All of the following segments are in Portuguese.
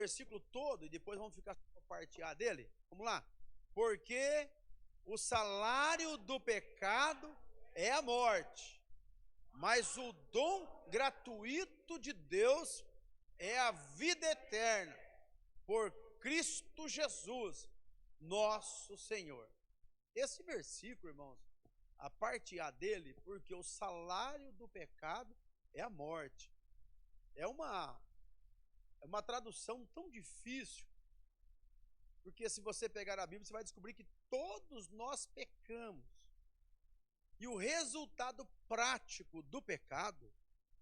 versículo todo e depois vamos ficar com a parte A dele. Vamos lá. Porque o salário do pecado é a morte, mas o dom gratuito de Deus é a vida eterna, por Cristo Jesus, nosso Senhor. Esse versículo, irmãos, a parte A dele, porque o salário do pecado é a morte. É uma tradução tão difícil, porque se você pegar a Bíblia, você vai descobrir que todos nós pecamos. E o resultado prático do pecado,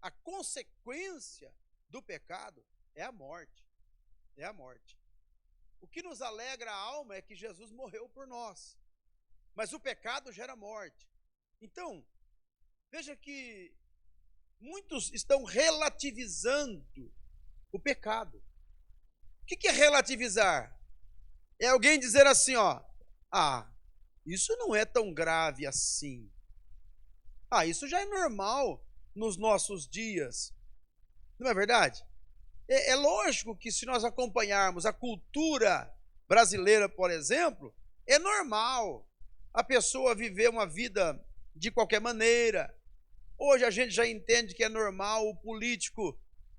a consequência do pecado, é a morte. É a morte. O que nos alegra a alma é que Jesus morreu por nós. Mas o pecado gera morte. Então, veja que muitos estão relativizando o pecado. O que é relativizar? É alguém dizer assim, isso não é tão grave assim. Isso já é normal nos nossos dias. Não é verdade? É lógico que se nós acompanharmos a cultura brasileira, por exemplo, é normal a pessoa viver uma vida de qualquer maneira. Hoje a gente já entende que é normal o político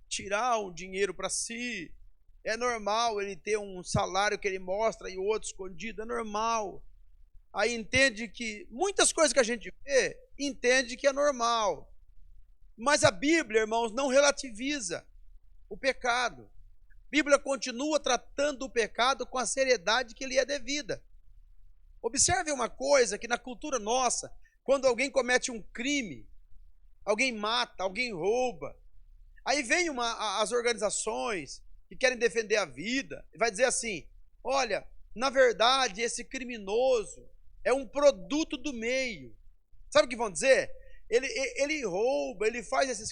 tirar um dinheiro para si. É normal ele ter um salário que ele mostra e outro escondido. É normal. Aí entende que muitas coisas que a gente vê, entende que é normal. Mas a Bíblia, irmãos, não relativiza o pecado. A Bíblia continua tratando o pecado com a seriedade que lhe é devida. Observe uma coisa, que na cultura nossa, quando alguém comete um crime, alguém mata, alguém rouba, aí vem as organizações que querem defender a vida, e vai dizer assim, olha, na verdade esse criminoso é um produto do meio. Sabe o que vão dizer? Ele rouba, ele faz esses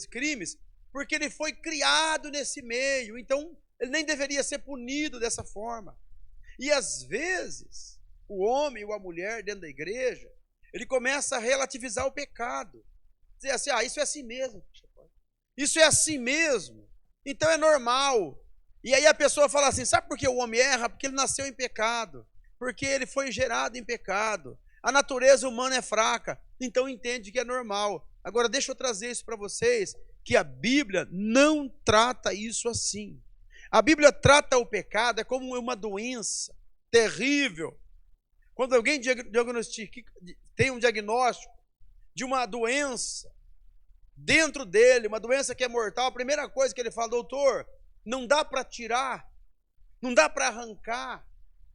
crimes porque ele foi criado nesse meio, então ele nem deveria ser punido dessa forma. E às vezes, o homem ou a mulher dentro da igreja, ele começa a relativizar o pecado. Dizer assim, isso é assim mesmo. Isso é assim mesmo. Então é normal. E aí a pessoa fala assim, sabe por que o homem erra? Porque ele nasceu em pecado. Porque ele foi gerado em pecado. A natureza humana é fraca. Então entende que é normal. Agora deixa eu trazer isso para vocês, que a Bíblia não trata isso assim. A Bíblia trata o pecado como uma doença terrível. Quando alguém tem um diagnóstico de uma doença dentro dele, uma doença que é mortal, a primeira coisa que ele fala, doutor, não dá para tirar, não dá para arrancar.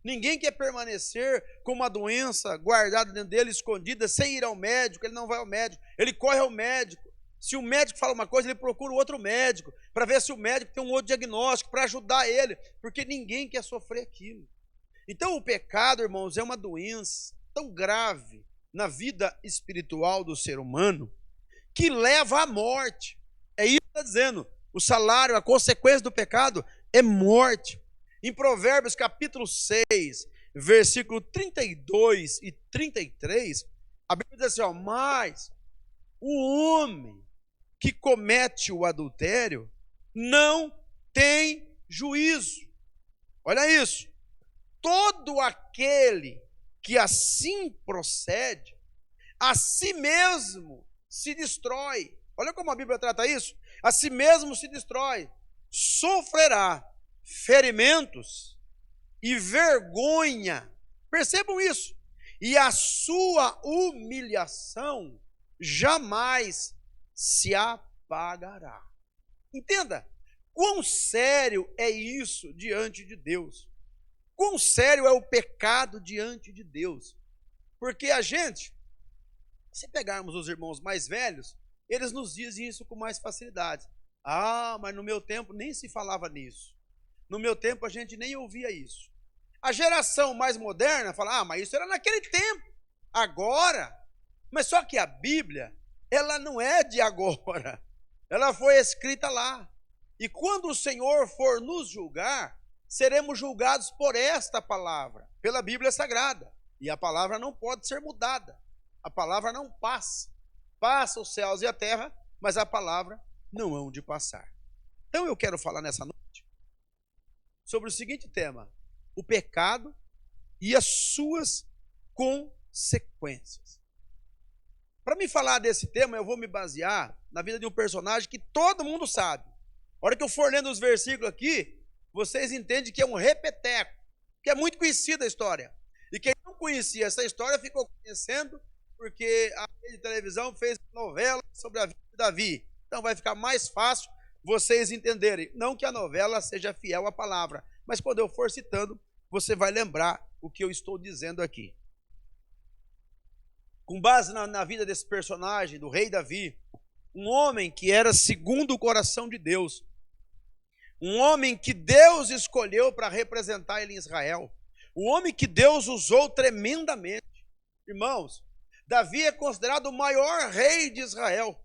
Ninguém quer permanecer com uma doença guardada dentro dele, escondida, sem ir ao médico. Ele não vai ao médico, ele corre ao médico. Se o médico fala uma coisa, ele procura outro médico, para ver se o médico tem um outro diagnóstico, para ajudar ele, porque ninguém quer sofrer aquilo. Então o pecado, irmãos, é uma doença tão grave na vida espiritual do ser humano, que leva à morte. É isso que está dizendo. O salário, a consequência do pecado é morte. Em Provérbios capítulo 6, versículo 32 e 33, a Bíblia diz assim, mas o homem que comete o adultério não tem juízo. Olha isso. Todo aquele que assim procede, a si mesmo se destrói. Olha como a Bíblia trata isso. A si mesmo se destrói. Sofrerá ferimentos e vergonha. Percebam isso. E a sua humilhação jamais se apagará. Entenda, quão sério é isso diante de Deus. Quão sério é o pecado diante de Deus. Porque a gente, se pegarmos os irmãos mais velhos, eles nos dizem isso com mais facilidade. Mas no meu tempo nem se falava nisso. No meu tempo a gente nem ouvia isso. A geração mais moderna fala, mas isso era naquele tempo. Agora, mas só que a Bíblia, ela não é de agora. Ela foi escrita lá. E quando o Senhor for nos julgar, seremos julgados por esta palavra, pela Bíblia Sagrada. E a palavra não pode ser mudada. A palavra não passa. Passa os céus e a terra, mas a palavra não hão de passar. Então eu quero falar nessa noite sobre o seguinte tema: o pecado e as suas consequências. Para me falar desse tema, eu vou me basear na vida de um personagem que todo mundo sabe. A hora que eu for lendo os versículos aqui, vocês entendem que é um repeteco, que é muito conhecida a história. E quem não conhecia essa história ficou conhecendo porque a rede de televisão fez novela sobre a vida de Davi. Então vai ficar mais fácil vocês entenderem. Não que a novela seja fiel à palavra, mas quando eu for citando, você vai lembrar o que eu estou dizendo aqui. Com base na vida desse personagem, do rei Davi, um homem que era segundo o coração de Deus, um homem que Deus escolheu para representar ele em Israel, um homem que Deus usou tremendamente. Irmãos, Davi é considerado o maior rei de Israel,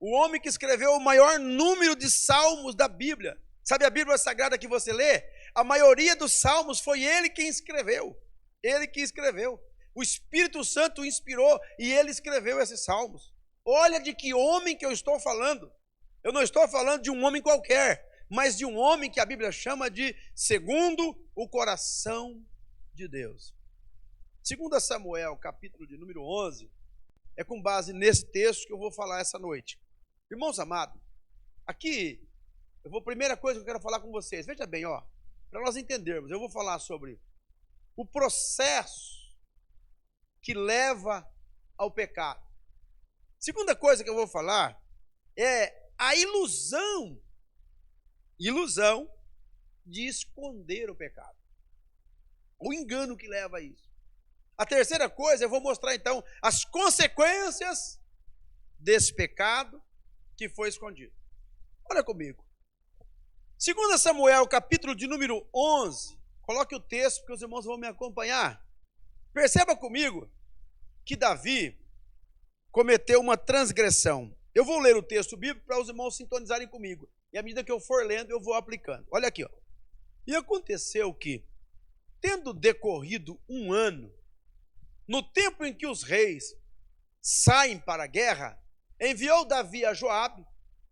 o homem que escreveu o maior número de salmos da Bíblia. Sabe a Bíblia Sagrada que você lê? A maioria dos salmos foi ele quem escreveu. Ele que escreveu. O Espírito Santo o inspirou e ele escreveu esses salmos. Olha de que homem que eu estou falando. Eu não estou falando de um homem qualquer, mas de um homem que a Bíblia chama de segundo o coração de Deus. 2 Samuel, capítulo de número 11, é com base nesse texto que eu vou falar essa noite. Irmãos amados, aqui, primeira coisa que eu quero falar com vocês, veja bem, para nós entendermos, eu vou falar sobre o processo que leva ao pecado. Segunda coisa que eu vou falar é a ilusão de esconder o pecado. O engano que leva a isso. A terceira coisa, eu vou mostrar então as consequências desse pecado que foi escondido. Olha comigo. 2 Samuel, capítulo de número 11. Coloque o texto, porque os irmãos vão me acompanhar. Perceba comigo que Davi cometeu uma transgressão. Eu vou ler o texto bíblico para os irmãos sintonizarem comigo. E à medida que eu for lendo, eu vou aplicando. Olha aqui, E aconteceu que, tendo decorrido um ano, no tempo em que os reis saem para a guerra, enviou Davi a Joabe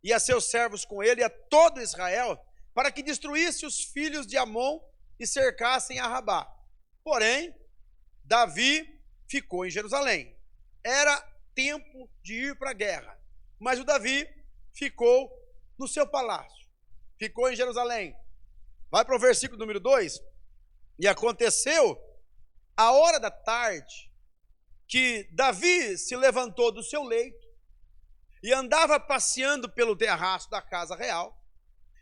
e a seus servos com ele, a todo Israel, para que destruísse os filhos de Amon e cercassem a Rabá. Porém, Davi ficou em Jerusalém. Era tempo de ir para a guerra, mas o Davi ficou no seu palácio, ficou em Jerusalém. Vai para o versículo número 2. E aconteceu, à hora da tarde, que Davi se levantou do seu leito e andava passeando pelo terraço da casa real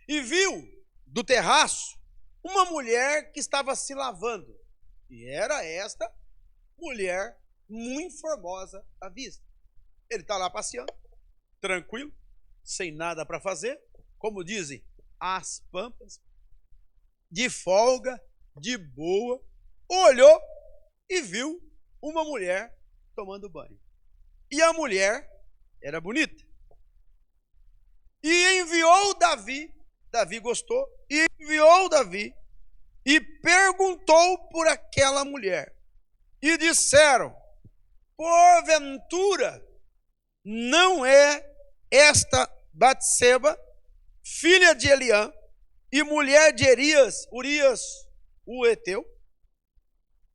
e viu do terraço uma mulher que estava se lavando. E era esta mulher muito formosa à vista. Ele está lá passeando, tranquilo, sem nada para fazer, como dizem, às pampas, de folga, de boa, olhou e viu uma mulher tomando banho. E a mulher era bonita. E enviou Davi gostou, e enviou Davi e perguntou por aquela mulher. E disseram: porventura não é esta Batseba, filha de Eliã e mulher de Urias, o Eteu?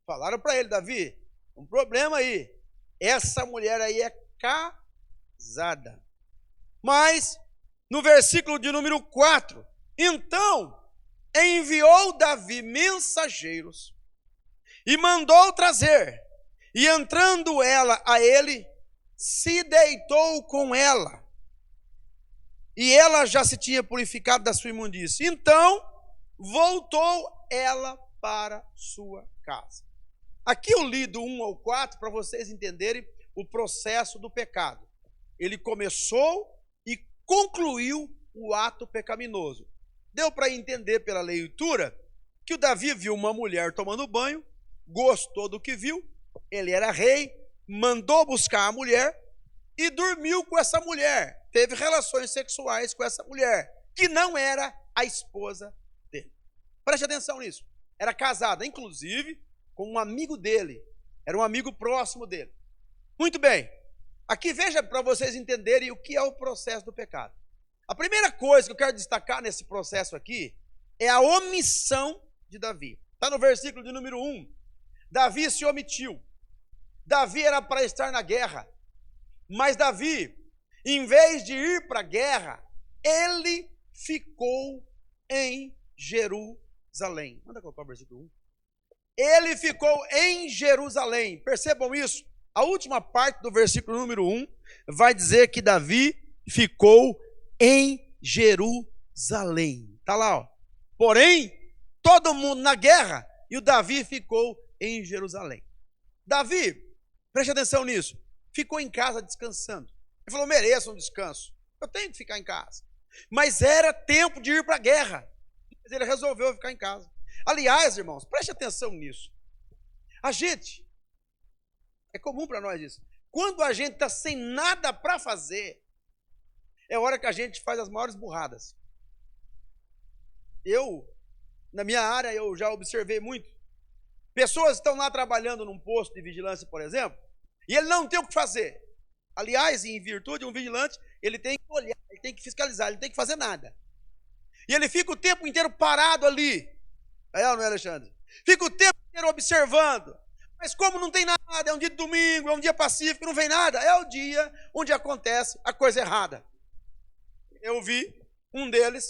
Falaram para ele: Davi, um problema aí, essa mulher aí é casada. Mas, no versículo de número 4, então enviou Davi mensageiros e mandou trazer, e entrando ela a ele, se deitou com ela, e ela já se tinha purificado da sua imundície. Então voltou ela para sua casa. Aqui eu li do 1 ao 4 para vocês entenderem o processo do pecado. Ele começou e concluiu o ato pecaminoso. Deu para entender pela leitura que o Davi viu uma mulher tomando banho, gostou do que viu, ele era rei, mandou buscar a mulher e dormiu com essa mulher, teve relações sexuais com essa mulher, que não era a esposa dele. Preste atenção nisso. Era casada, inclusive, com um amigo dele, era um amigo próximo dele. Muito bem, aqui veja para vocês entenderem o que é o processo do pecado. A primeira coisa que eu quero destacar nesse processo aqui é a omissão de Davi. Está no versículo de número 1. Davi se omitiu. Davi era para estar na guerra. Mas Davi, em vez de ir para a guerra, ele ficou em Jerusalém. Manda colocar o versículo 1. Ele ficou em Jerusalém. Percebam isso. A última parte do versículo número 1 vai dizer que Davi ficou em Jerusalém. Está lá, ó. Porém, todo mundo na guerra e o Davi ficou em Jerusalém. Davi, preste atenção nisso, ficou em casa descansando. Ele falou, mereço um descanso, eu tenho que ficar em casa. Mas era tempo de ir para a guerra. Mas ele resolveu ficar em casa. Aliás, irmãos, preste atenção nisso. A gente, é comum para nós isso, quando a gente está sem nada para fazer, é hora que a gente faz as maiores burradas. Na minha área, eu já observei muito. Pessoas estão lá trabalhando num posto de vigilância, por exemplo, e ele não tem o que fazer. Aliás, em virtude de um vigilante, ele tem que olhar, ele tem que fiscalizar, ele não tem que fazer nada. E ele fica o tempo inteiro parado ali. Não é, Alexandre? Fica o tempo inteiro observando. Mas como não tem nada, é um dia de domingo, é um dia pacífico, não vem nada, é o dia onde acontece a coisa errada. Eu vi um deles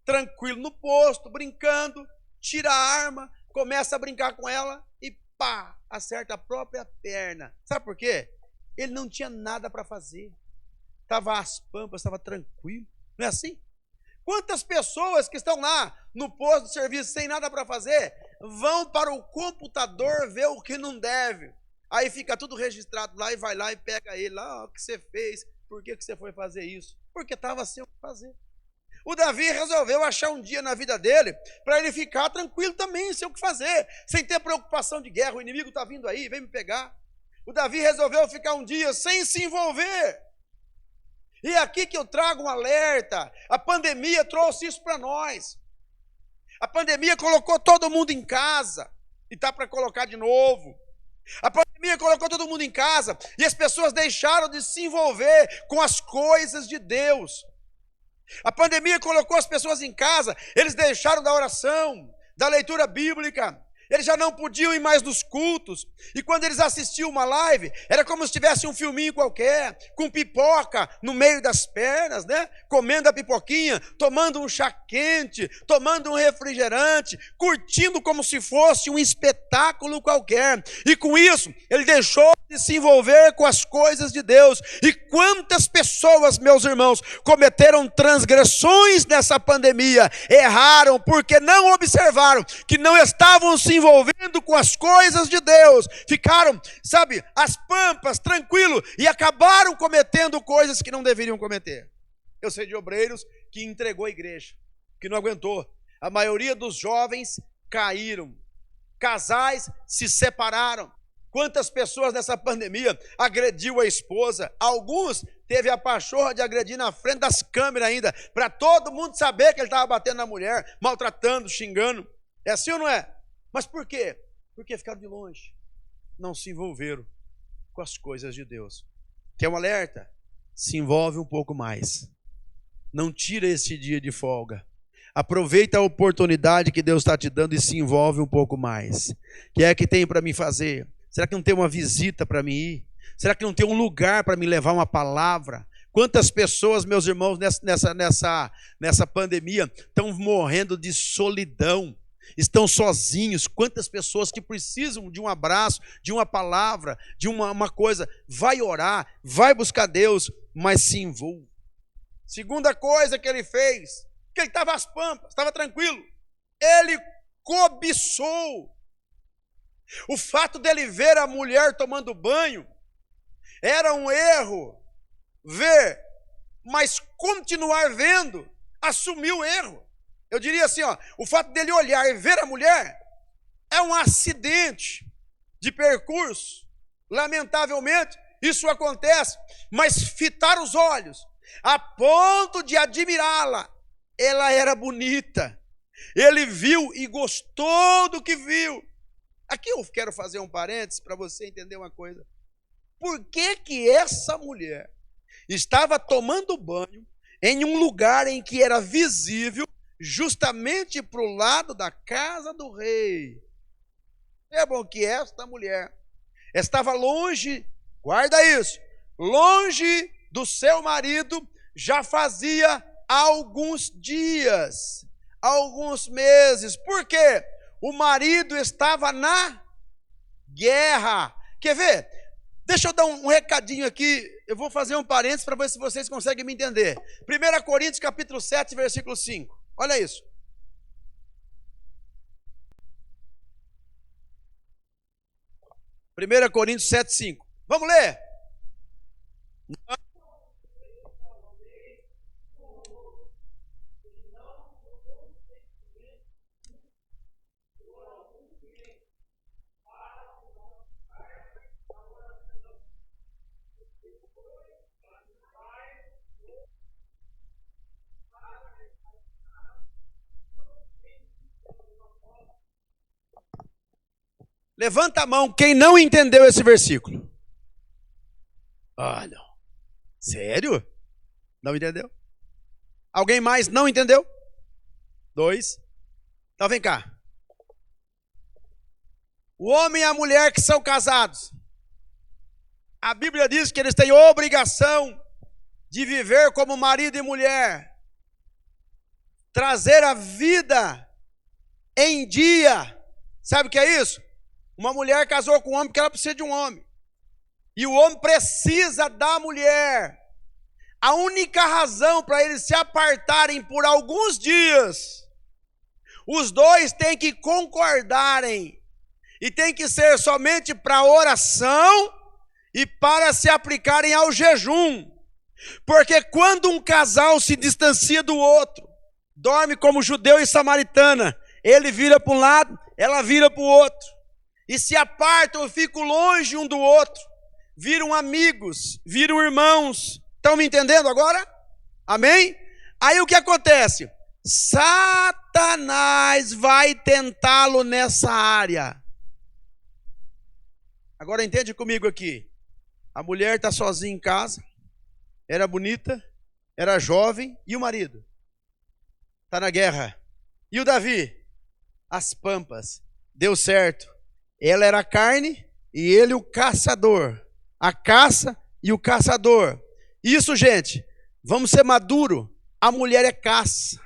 tranquilo no posto, brincando, tira a arma, começa a brincar com ela e pá, acerta a própria perna. Sabe por quê? Ele não tinha nada para fazer. Estava às pampas, estava tranquilo. Não é assim? Quantas pessoas que estão lá no posto de serviço sem nada para fazer, vão para o computador ver o que não deve. Aí fica tudo registrado lá e vai lá e pega ele lá, o que você fez, por que você foi fazer isso? Porque estava sem o que fazer. O Davi resolveu achar um dia na vida dele para ele ficar tranquilo também, sem o que fazer, sem ter preocupação de guerra, o inimigo está vindo aí, vem me pegar. O Davi resolveu ficar um dia sem se envolver. E é aqui que eu trago um alerta. A pandemia trouxe isso para nós. A pandemia colocou todo mundo em casa, e está para colocar de novo. A pandemia colocou todo mundo em casa, e as pessoas deixaram de se envolver com as coisas de Deus. A pandemia colocou as pessoas em casa, eles deixaram da oração, da leitura bíblica, eles já não podiam ir mais nos cultos, e quando eles assistiam uma live, era como se tivesse um filminho qualquer, com pipoca no meio das pernas, né? Comendo a pipoquinha, tomando um chá quente, tomando um refrigerante, curtindo como se fosse um espetáculo qualquer, e com isso, ele deixou de se envolver com as coisas de Deus. E quantas pessoas, meus irmãos, cometeram transgressões nessa pandemia, erraram porque não observaram que não estavam se envolvendo com as coisas de Deus, ficaram, sabe, às pampas, tranquilo, e acabaram cometendo coisas que não deveriam cometer. Eu sei de obreiros que entregou a igreja, que não aguentou. A maioria dos jovens caíram, casais se separaram. Quantas pessoas nessa pandemia agrediu a esposa? Alguns teve a pachorra de agredir na frente das câmeras ainda, para todo mundo saber que ele estava batendo na mulher, maltratando, xingando. É assim ou não é? Mas por quê? Porque ficaram de longe, não se envolveram com as coisas de Deus. Quer um alerta? Se envolve um pouco mais. Não tira esse dia de folga. Aproveita a oportunidade que Deus está te dando e se envolve um pouco mais. O que é que tem para mim fazer? Será que não tem uma visita para mim ir? Será que não tem um lugar para me levar uma palavra? Quantas pessoas, meus irmãos, nessa pandemia estão morrendo de solidão, estão sozinhos? Quantas pessoas que precisam de um abraço, de uma palavra, de uma coisa? Vai orar, vai buscar Deus, mas se envolve. Segunda coisa que ele fez, que ele estava às pampas, estava tranquilo, ele cobiçou. O fato dele ver a mulher tomando banho era um erro. Ver, mas continuar vendo, assumiu o erro. Eu diria assim, o fato dele olhar e ver a mulher é um acidente de percurso. Lamentavelmente, isso acontece, mas fitar os olhos a ponto de admirá-la, ela era bonita. Ele viu e gostou do que viu. Aqui eu quero fazer um parênteses para você entender uma coisa. Por que essa mulher estava tomando banho em um lugar em que era visível justamente para o lado da casa do rei. É bom que esta mulher estava longe, guarda isso, longe do seu marido já fazia alguns dias, alguns meses. Por quê? O marido estava na guerra. Quer ver? Deixa eu dar um recadinho aqui. Eu vou fazer um parênteses para ver se vocês conseguem me entender. 1 Coríntios capítulo 7, versículo 5. Olha isso. 1 Coríntios 7, 5. Vamos ler? Levanta a mão quem não entendeu esse versículo. Olha, sério? Não entendeu? Alguém mais não entendeu? 2. Então vem cá. O homem e a mulher que são casados, a Bíblia diz que eles têm obrigação de viver como marido e mulher, trazer a vida em dia. Sabe o que é isso? Uma mulher casou com um homem porque ela precisa de um homem. E o homem precisa da mulher. A única razão para eles se apartarem por alguns dias, os dois têm que concordarem. E tem que ser somente para oração e para se aplicarem ao jejum. Porque quando um casal se distancia do outro, dorme como judeu e samaritana, ele vira para um lado, ela vira para o outro. E se apartam e ficam longe um do outro. Viram amigos, viram irmãos. Estão me entendendo agora? Amém? Aí o que acontece? Satanás vai tentá-lo nessa área. Agora entende comigo aqui. A mulher está sozinha em casa. Era bonita, era jovem. E o marido? Está na guerra. E o Davi? As pampas. Deu certo. Ela era a carne e ele o caçador. A caça e o caçador. Isso, gente, vamos ser maduro. A mulher é caça.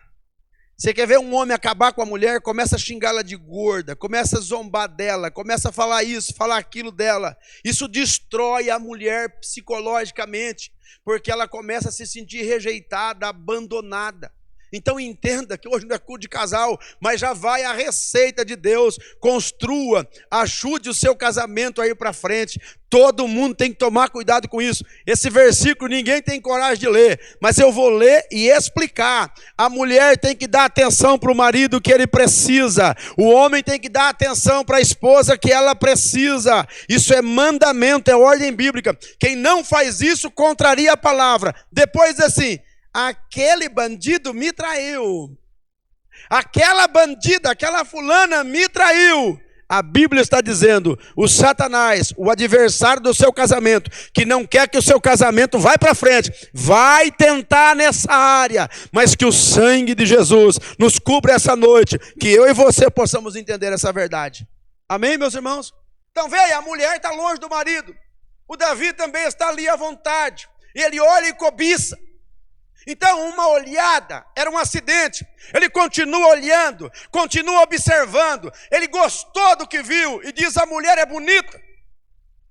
Você quer ver um homem acabar com a mulher? Começa a xingá-la de gorda, começa a zombar dela, começa a falar isso, falar aquilo dela. Isso destrói a mulher psicologicamente, porque ela começa a se sentir rejeitada, abandonada. Então entenda que hoje não é culto de casal, mas já vai a receita de Deus. Construa, ajude o seu casamento a ir para frente. Todo mundo tem que tomar cuidado com isso. Esse versículo ninguém tem coragem de ler, mas eu vou ler e explicar. A mulher tem que dar atenção para o marido que ele precisa. O homem tem que dar atenção para a esposa que ela precisa. Isso é mandamento, é ordem bíblica. Quem não faz isso contraria a palavra. Depois diz assim: aquele bandido me traiu. Aquela bandida, aquela fulana me traiu. A Bíblia está dizendo, o Satanás, o adversário do seu casamento, que não quer que o seu casamento vá para frente, vai tentar nessa área, mas que o sangue de Jesus nos cubra essa noite, que eu e você possamos entender essa verdade. Amém, meus irmãos? Então veja, a mulher está longe do marido. O Davi também está ali à vontade. Ele olha e cobiça. Então uma olhada era um acidente. Ele continua olhando, continua observando. Ele gostou do que viu e diz: a mulher é bonita.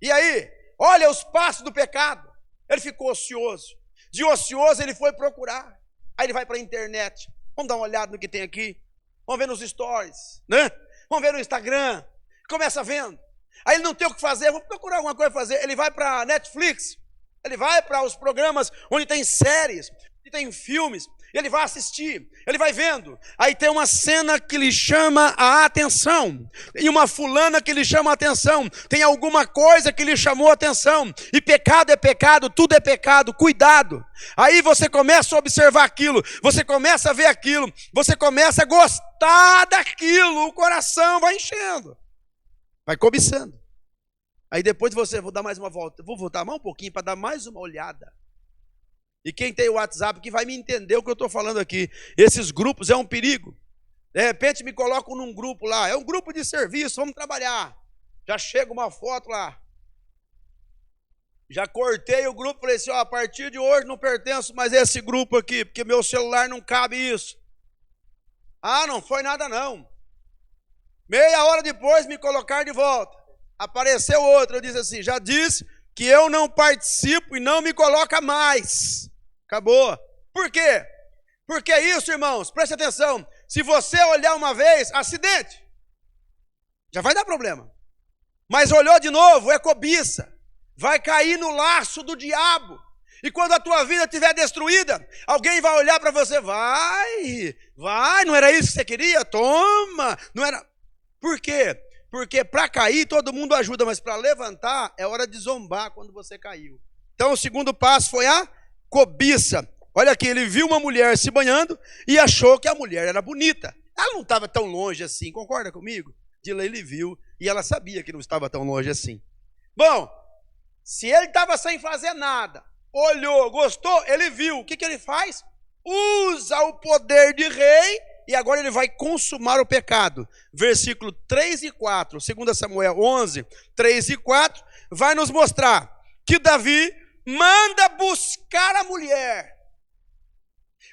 E aí, olha os passos do pecado. Ele ficou ocioso. De ocioso ele foi procurar. Aí ele vai para a internet. Vamos dar uma olhada no que tem aqui. Vamos ver nos stories, né? Vamos ver no Instagram. Começa vendo. Aí ele não tem o que fazer, vou procurar alguma coisa para fazer. Ele vai para a Netflix. Ele vai para os programas onde tem séries, onde tem filmes. Ele vai assistir, ele vai vendo. Aí tem uma cena que lhe chama a atenção. E uma fulana que lhe chama a atenção. Tem alguma coisa que lhe chamou a atenção. E pecado é pecado, tudo é pecado. Cuidado. Aí você começa a observar aquilo. Você começa a ver aquilo. Você começa a gostar daquilo. O coração vai enchendo. Vai cobiçando. Aí depois você, vou dar mais uma volta. Vou voltar mais um pouquinho para dar mais uma olhada. E quem tem o WhatsApp que vai me entender o que eu estou falando aqui. Esses grupos é um perigo. De repente me colocam num grupo lá, é um grupo de serviço, vamos trabalhar. Já chega uma foto lá. Já cortei o grupo, falei assim, ó, a partir de hoje não pertenço mais a esse grupo aqui, porque meu celular não cabe isso. Ah, não foi nada não. Meia hora depois me colocaram de volta. Apareceu outro, eu disse assim, já disse que eu não participo e não me coloca mais. Acabou. Por quê? Porque isso, irmãos, preste atenção. Se você olhar uma vez, acidente, já vai dar problema. Mas olhou de novo, é cobiça. Vai cair no laço do diabo. E quando a tua vida estiver destruída, alguém vai olhar para você, vai, não era isso que você queria? Toma, não era. Por quê? Porque para cair todo mundo ajuda, mas para levantar é hora de zombar quando você caiu. Então o segundo passo foi a cobiça. Olha aqui, ele viu uma mulher se banhando e achou que a mulher era bonita. Ela não estava tão longe assim, concorda comigo? De lá ele viu e ela sabia que não estava tão longe assim. Bom, se ele estava sem fazer nada, olhou, gostou, ele viu, o que ele faz? Usa o poder de rei e agora ele vai consumar o pecado. Versículo 3 e 4, 2 Samuel 11, 3 e 4, vai nos mostrar que Davi manda buscar a mulher.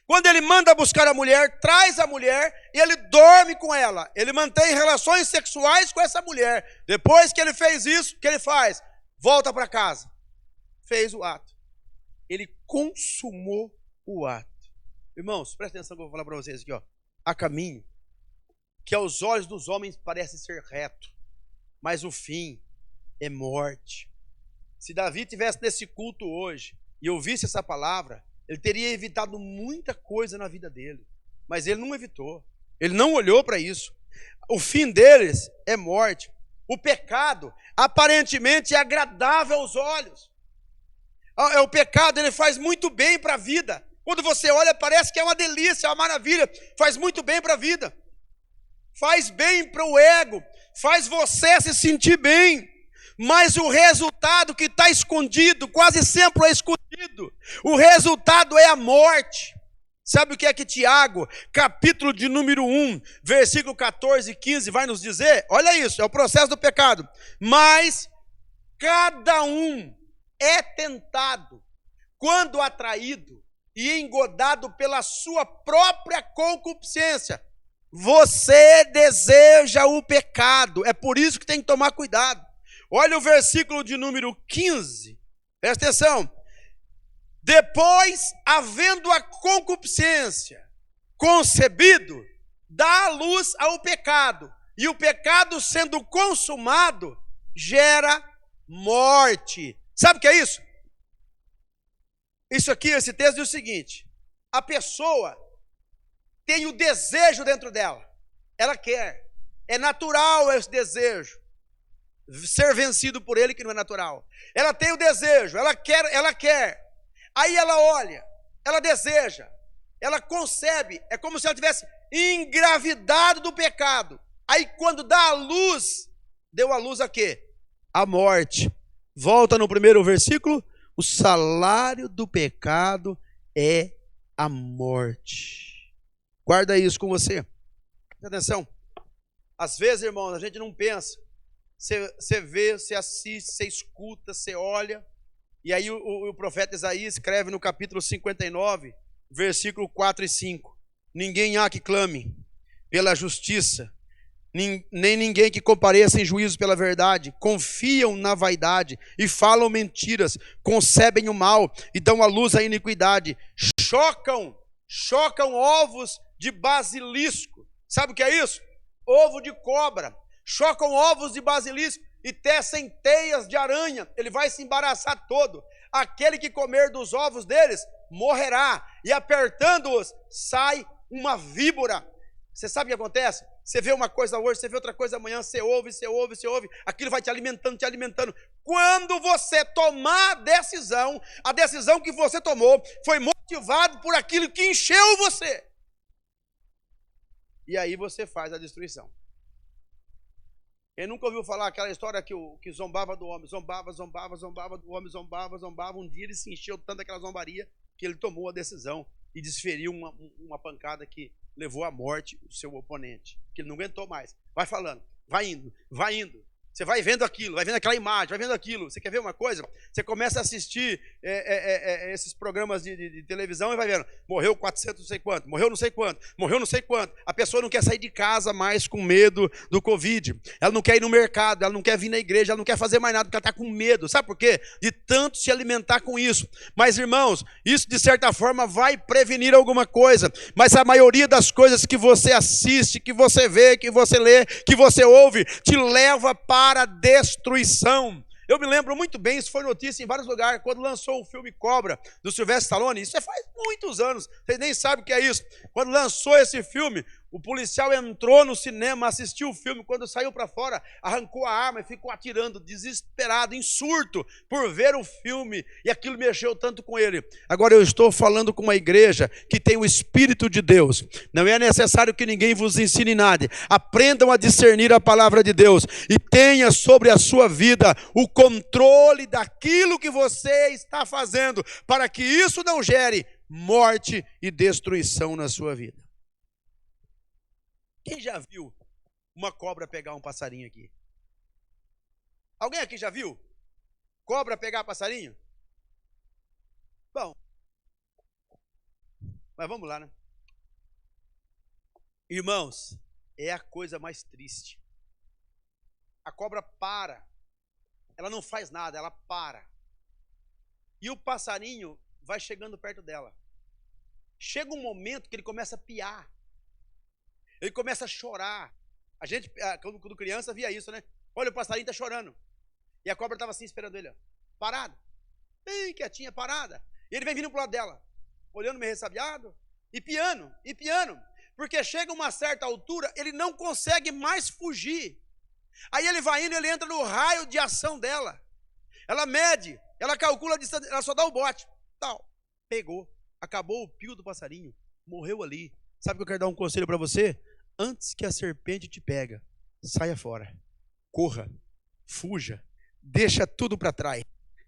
Quando ele manda buscar a mulher, traz a mulher e ele dorme com ela. Ele mantém relações sexuais com essa mulher. Depois que ele fez isso, o que ele faz? Volta para casa. Fez o ato. Ele consumou o ato. Irmãos, presta atenção que eu vou falar para vocês aqui, ó. Há caminho que aos olhos dos homens parece ser reto, mas o fim é morte. Se Davi tivesse nesse culto hoje e ouvisse essa palavra, ele teria evitado muita coisa na vida dele, mas ele não evitou, ele não olhou para isso. O fim deles é morte. O pecado aparentemente é agradável aos olhos. O pecado, ele faz muito bem para a vida. Quando você olha, parece que é uma delícia, é uma maravilha, faz muito bem para a vida. Faz bem para o ego, faz você se sentir bem. Mas o resultado que está escondido, quase sempre é escondido. O resultado é a morte. Sabe o que é que Tiago, capítulo de número 1, versículo 14 e 15, vai nos dizer? Olha isso, é o processo do pecado. Mas cada um é tentado quando atraído e engodado pela sua própria concupiscência. Você deseja o pecado, é por isso que tem que tomar cuidado. Olha o versículo de número 15, presta atenção. Depois, havendo a concupiscência concebido, dá a luz ao pecado. E o pecado sendo consumado, gera morte. Sabe o que é isso? Isso aqui, esse texto diz o seguinte: a pessoa tem o desejo dentro dela. Ela quer. É natural esse desejo. Ser vencido por ele que não é natural. Ela tem o desejo, ela quer. Aí ela olha, ela deseja, ela concebe. É como se ela tivesse engravidado do pecado. Aí quando dá a luz, deu a luz a quê? A morte. Volta no primeiro versículo. O salário do pecado é a morte. Guarda isso com você. Presta atenção. Às vezes, irmãos, a gente não pensa. Você vê, você assiste, você escuta, você olha. E aí o profeta Isaías escreve no capítulo 59, versículo 4 e 5. Ninguém há que clame pela justiça, nem ninguém que compareça em juízo pela verdade. Confiam na vaidade e falam mentiras, concebem o mal e dão à luz a iniquidade. Chocam ovos de basilisco. Sabe o que é isso? Ovo de cobra. Chocam ovos de basilisco e tecem teias de aranha. Ele vai se embaraçar todo. Aquele que comer dos ovos deles morrerá. E apertando-os sai uma víbora. Você sabe o que acontece? Você vê uma coisa hoje, você vê outra coisa amanhã, você ouve. Aquilo vai te alimentando. Quando você tomar a decisão que você tomou foi motivado por aquilo que encheu você. E aí você faz a destruição. Quem nunca ouviu falar aquela história que zombava do homem, zombava do homem, zombava. Um dia ele se encheu tanto daquela zombaria que ele tomou a decisão e desferiu uma pancada que levou à morte o seu oponente, que ele não aguentou mais. Vai falando, vai indo, vai indo. Você vai vendo aquilo, vai vendo aquela imagem, vai vendo aquilo. Você quer ver uma coisa? Você começa a assistir esses programas de televisão e vai vendo. Morreu 400 não sei quanto, morreu não sei quanto, morreu não sei quanto. A pessoa não quer sair de casa mais com medo do Covid. Ela não quer ir no mercado, ela não quer vir na igreja, ela não quer fazer mais nada porque ela está com medo. Sabe por quê? De tanto se alimentar com isso. Mas, irmãos, isso de certa forma vai prevenir alguma coisa. Mas a maioria das coisas que você assiste, que você vê, que você lê, que você ouve, te leva para a destruição. Eu me lembro muito bem, isso foi notícia em vários lugares, quando lançou o filme Cobra, do Sylvester Stallone. Isso faz muitos anos, vocês nem sabem o que é isso. Quando lançou esse filme, o policial entrou no cinema, assistiu o filme, quando saiu para fora, arrancou a arma e ficou atirando, desesperado, em surto, por ver o filme, e aquilo mexeu tanto com ele. Agora eu estou falando com uma igreja que tem o Espírito de Deus. Não é necessário que ninguém vos ensine nada. Aprendam a discernir a palavra de Deus e tenha sobre a sua vida o controle daquilo que você está fazendo, para que isso não gere morte e destruição na sua vida. Quem já viu uma cobra pegar um passarinho aqui? Alguém aqui já viu cobra pegar passarinho? Bom, mas vamos lá, né? Irmãos, é a coisa mais triste. A cobra para, ela não faz nada, ela para. E o passarinho vai chegando perto dela. Chega um momento que ele começa a piar. Ele começa a chorar. A gente, quando criança, via isso, né? Olha, o passarinho está chorando. E a cobra estava assim, esperando ele, ó, parada. Bem quietinha, parada. E ele vem vindo pro lado dela, olhando meio ressabiado, e piando. Porque chega uma certa altura, ele não consegue mais fugir. Aí ele vai indo, ele entra no raio de ação dela. Ela mede, ela calcula a distância, ela só dá o bote. Tal. Pegou, acabou o pio do passarinho, morreu ali. Sabe que eu quero dar um conselho para você? Antes que a serpente te pega, saia fora, corra, fuja, deixa tudo para trás.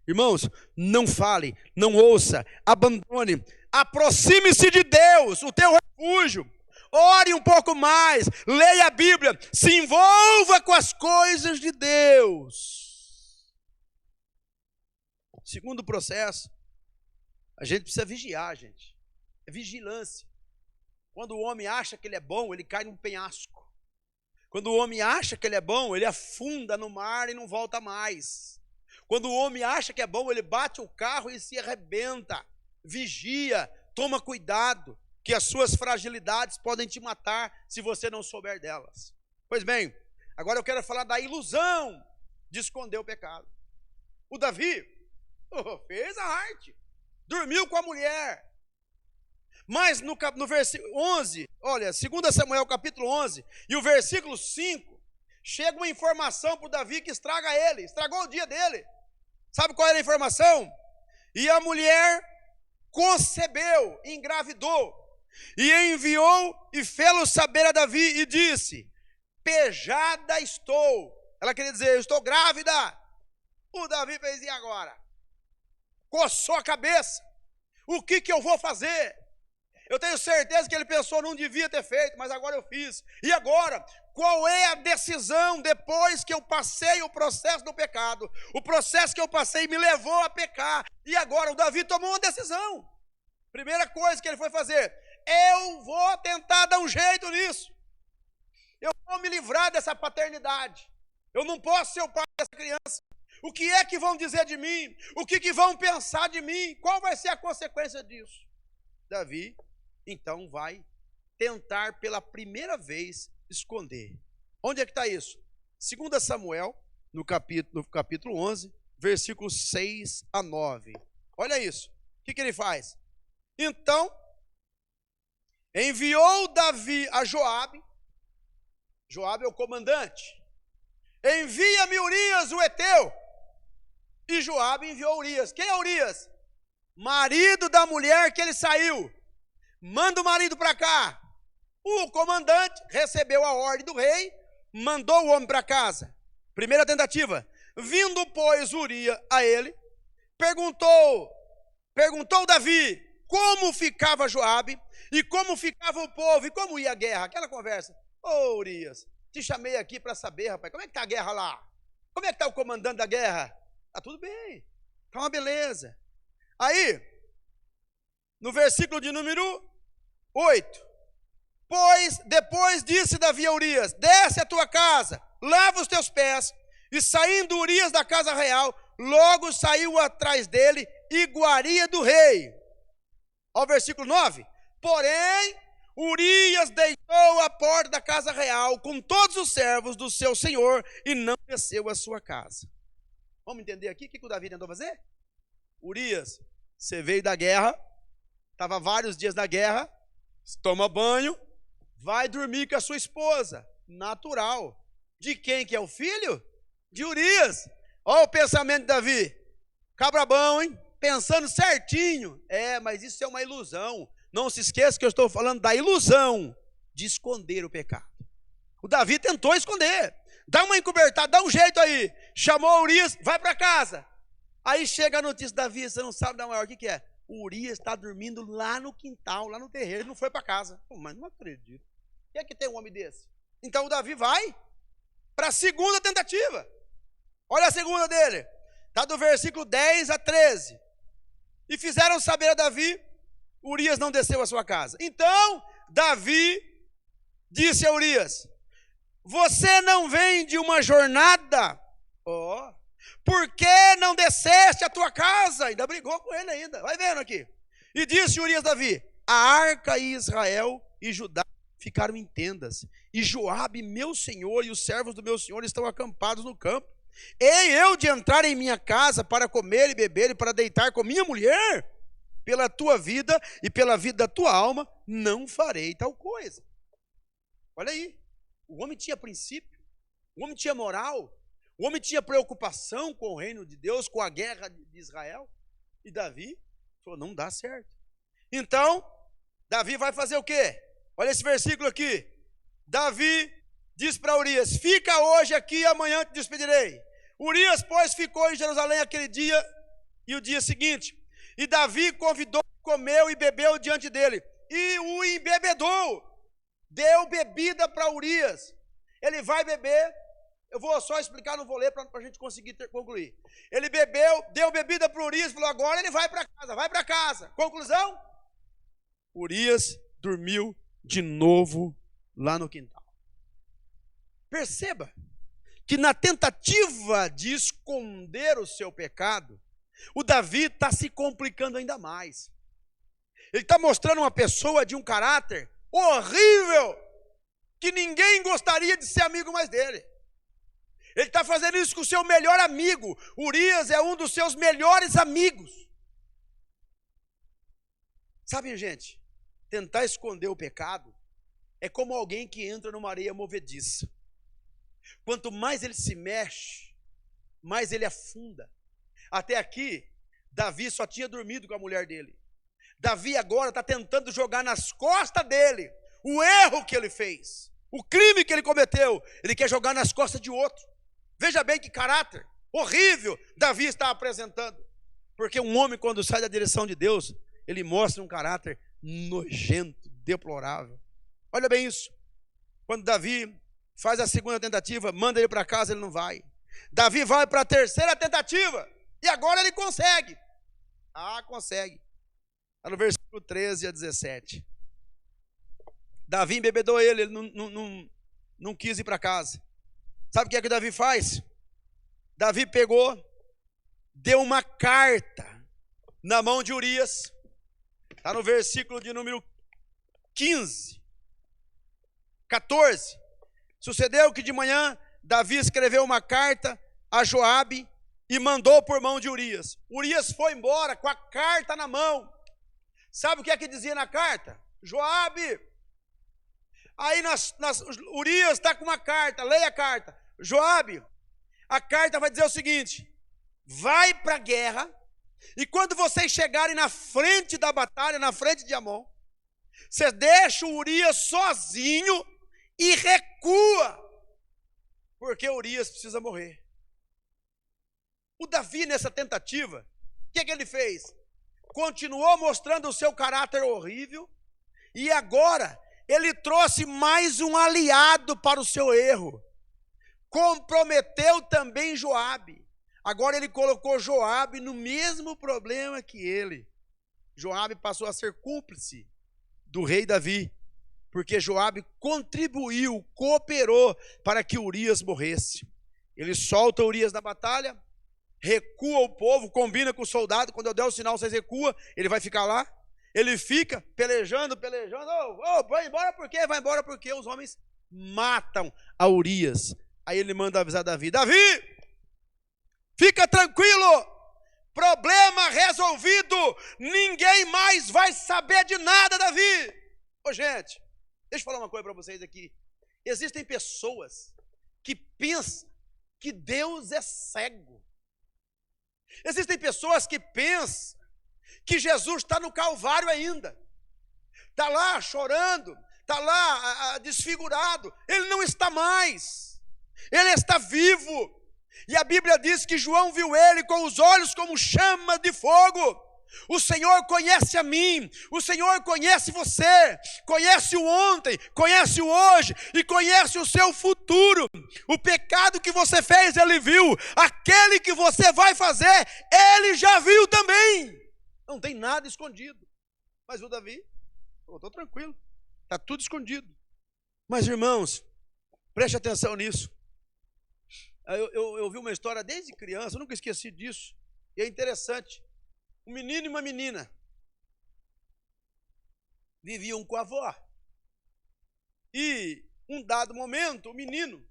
Irmãos, não fale, não ouça, abandone, aproxime-se de Deus, o teu refúgio. Ore um pouco mais, leia a Bíblia, se envolva com as coisas de Deus. Segundo processo, a gente precisa vigiar, gente. É vigilância. Quando o homem acha que ele é bom, ele cai num penhasco. Quando o homem acha que ele é bom, ele afunda no mar e não volta mais. Quando o homem acha que é bom, ele bate o carro e se arrebenta. Vigia, toma cuidado, que as suas fragilidades podem te matar se você não souber delas. Pois bem, agora eu quero falar da ilusão de esconder o pecado. O Davi fez a arte, dormiu com a mulher. Mas no versículo 11, olha, 2 Samuel capítulo 11, e o versículo 5, chega uma informação para o Davi que estraga ele, estragou o dia dele. Sabe qual era a informação? E a mulher concebeu, engravidou, e enviou e fê-lo saber a Davi e disse, pejada estou. Ela queria dizer, eu estou grávida. O Davi fez, e agora? Coçou a cabeça. O que eu vou fazer? Eu tenho certeza que ele pensou, não devia ter feito, mas agora eu fiz. E agora, qual é a decisão depois que eu passei o processo do pecado? O processo que eu passei me levou a pecar. E agora o Davi tomou uma decisão. Primeira coisa que ele foi fazer, eu vou tentar dar um jeito nisso. Eu vou me livrar dessa paternidade. Eu não posso ser o pai dessa criança. O que é que vão dizer de mim? O que vão pensar de mim? Qual vai ser a consequência disso? Davi então vai tentar pela primeira vez esconder. Onde é que está isso? 2 Samuel, no capítulo 11, versículos 6 a 9. Olha isso. O que ele faz? Então, enviou Davi a Joabe. Joabe é o comandante. Envia-me Urias, o Eteu. E Joabe enviou Urias. Quem é Urias? Marido da mulher que ele saiu. Manda o marido para cá. O comandante recebeu a ordem do rei, mandou o homem para casa. Primeira tentativa. Vindo, pois, Urias a ele, perguntou Davi, como ficava Joabe, e como ficava o povo, e como ia a guerra. Aquela conversa. Ô Urias, te chamei aqui para saber, rapaz, como é que está a guerra lá? Como é que está o comandante da guerra? Está tudo bem, está uma beleza. Aí, no versículo de número 8, pois depois disse Davi a Urias, desce a tua casa, lava os teus pés, e saindo Urias da casa real, logo saiu atrás dele iguaria do rei. Ao versículo 9, porém, Urias deitou a porta da casa real com todos os servos do seu senhor e não desceu a sua casa. Vamos entender aqui o que o Davi tentou fazer? Urias, você veio da guerra, estava vários dias na guerra, toma banho, vai dormir com a sua esposa, natural. De quem que é o filho? De Urias. Olha o pensamento de Davi, cabra bom, hein? Pensando certinho. Mas isso é uma ilusão. Não se esqueça que eu estou falando da ilusão de esconder o pecado. O Davi tentou esconder. Dá uma encobertada, dá um jeito aí. Chamou Urias, vai para casa. Aí chega a notícia, Davi, você não sabe da maior, o que é? O Urias está dormindo lá no quintal, lá no terreiro, ele não foi para casa. Pô, mas não acredito. O que é que tem um homem desse? Então o Davi vai para a segunda tentativa. Olha a segunda dele. Está do versículo 10 a 13. E fizeram saber a Davi, Urias não desceu à sua casa. Então, Davi disse a Urias, você não vem de uma jornada? Por que não desceste à tua casa? Ainda brigou com ele ainda, vai vendo aqui. E disse Urias a Davi, a arca e Israel e Judá ficaram em tendas, e Joabe, meu senhor, e os servos do meu senhor estão acampados no campo. Hei eu de entrar em minha casa para comer e beber e para deitar com minha mulher? Pela tua vida e pela vida da tua alma, não farei tal coisa. Olha aí, o homem tinha princípio, o homem tinha moral, o homem tinha preocupação com o reino de Deus, com a guerra de Israel. E Davi falou, não dá certo. Então, Davi vai fazer o quê? Olha esse versículo aqui. Davi diz para Urias, fica hoje aqui e amanhã te despedirei. Urias, pois, ficou em Jerusalém aquele dia e o dia seguinte. E Davi convidou, comeu e bebeu diante dele. E o embebedou. Deu bebida para Urias. Ele vai beber. Eu vou só explicar, não vou ler para a gente conseguir concluir. Ele bebeu, deu bebida para Urias, falou, agora ele vai para casa, vai para casa. Conclusão? Urias dormiu de novo lá no quintal. Perceba que na tentativa de esconder o seu pecado, o Davi está se complicando ainda mais. Ele está mostrando uma pessoa de um caráter horrível, que ninguém gostaria de ser amigo mais dele. Ele está fazendo isso com o seu melhor amigo. Urias é um dos seus melhores amigos. Sabe, gente, tentar esconder o pecado é como alguém que entra numa areia movediça. Quanto mais ele se mexe, mais ele afunda. Até aqui, Davi só tinha dormido com a mulher dele. Davi agora está tentando jogar nas costas dele o erro que ele fez, o crime que ele cometeu. Ele quer jogar nas costas de outro. Veja bem que caráter horrível Davi está apresentando. Porque um homem, quando sai da direção de Deus, ele mostra um caráter nojento, deplorável. Olha bem isso. Quando Davi faz a segunda tentativa, manda ele para casa, ele não vai. Davi vai para a terceira tentativa, e agora ele consegue. Consegue. Está no versículo 13 a 17. Davi embebedou ele não quis ir para casa. Sabe o que é que Davi faz? Davi pegou, deu uma carta na mão de Urias. Está no versículo de número 15, 14. Sucedeu que de manhã Davi escreveu uma carta a Joabe e mandou por mão de Urias. Urias foi embora com a carta na mão. Sabe o que é que dizia na carta? Joabe. Aí Urias está com uma carta, leia a carta. Joabe, a carta vai dizer o seguinte: vai para a guerra, e quando vocês chegarem na frente da batalha, na frente de Amon, você deixa o Urias sozinho e recua, porque Urias precisa morrer. O Davi, nessa tentativa, o que é que ele fez? continuou mostrando o seu caráter horrível, e agora ele trouxe mais um aliado para o seu erro. Comprometeu também Joabe. Agora ele colocou Joabe no mesmo problema que ele. Joabe passou a ser cúmplice do rei Davi, porque Joabe contribuiu, cooperou para que Urias morresse. Ele solta Urias da batalha, recua o povo, combina com o soldado, quando eu der o sinal, vocês recuam, ele vai ficar lá. Ele fica pelejando, vai embora por quê? Vai embora porque os homens matam a Urias. Aí ele manda avisar Davi: Davi, fica tranquilo, problema resolvido, ninguém mais vai saber de nada, Davi. Ô gente, deixa eu falar uma coisa para vocês aqui. Existem pessoas que pensam que Deus é cego. Existem pessoas que pensam que Jesus está no Calvário ainda, está lá chorando, está lá desfigurado. Ele não está mais, ele está vivo. E a Bíblia diz que João viu ele com os olhos como chama de fogo. O Senhor conhece a mim, o Senhor conhece você, conhece o ontem, conhece o hoje e conhece o seu futuro. O pecado que você fez, Ele viu. Aquele que você vai fazer, Ele já viu também. Não tem nada escondido. Mas o Davi, eu estou tranquilo, está tudo escondido. Mas irmãos, preste atenção nisso. Eu vi uma história desde criança, eu nunca esqueci disso. E é interessante. Um menino e uma menina viviam com a avó. E um dado momento, o menino,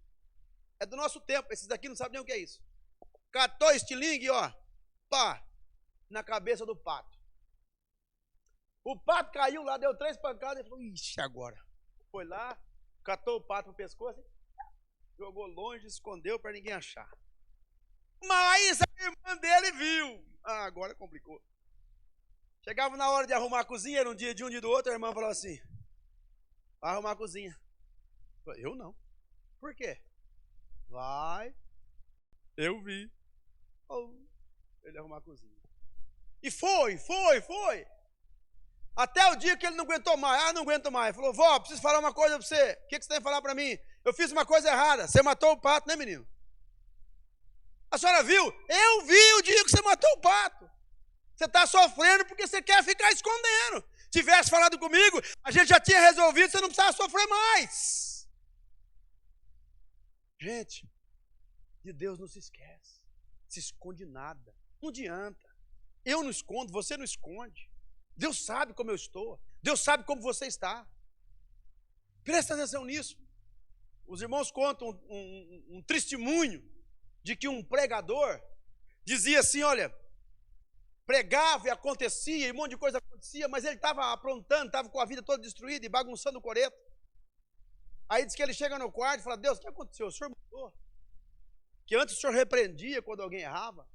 é do nosso tempo, esses daqui não sabem nem o que é isso, catou estilingue, ó, pá, na cabeça do pato. O pato caiu lá, deu 3 pancadas e falou: ixi, agora. Foi lá, catou o pato no pescoço, jogou longe, escondeu para ninguém achar. Mas a irmã dele viu. Ah, agora complicou. Chegava na hora de arrumar a cozinha, era um dia de um dia do outro, a irmã falou assim: vai arrumar a cozinha. Eu não. Por quê? Vai. Eu vi. Ele arrumar a cozinha. E foi. Até o dia que ele não aguentou mais. Ah, não aguento mais. Falou: vó, preciso falar uma coisa para você. O que você tem que falar para mim? Eu fiz uma coisa errada. Você matou o pato, né, menino? A senhora viu? Eu vi o dia que você matou o pato. Você está sofrendo porque você quer ficar escondendo. Se tivesse falado comigo, a gente já tinha resolvido, você não precisava sofrer mais. Gente, de Deus não se esquece. Se esconde nada. Não adianta. Eu não escondo, você não esconde. Deus sabe como eu estou. Deus sabe como você está. Presta atenção nisso. Os irmãos contam um testemunho de que um pregador dizia assim: olha, pregava e acontecia, e um monte de coisa acontecia, mas ele estava aprontando, estava com a vida toda destruída e bagunçando o coreto. Aí diz que ele chega no quarto e fala: Deus, o que aconteceu? O senhor mudou. Que antes o senhor repreendia quando alguém errava.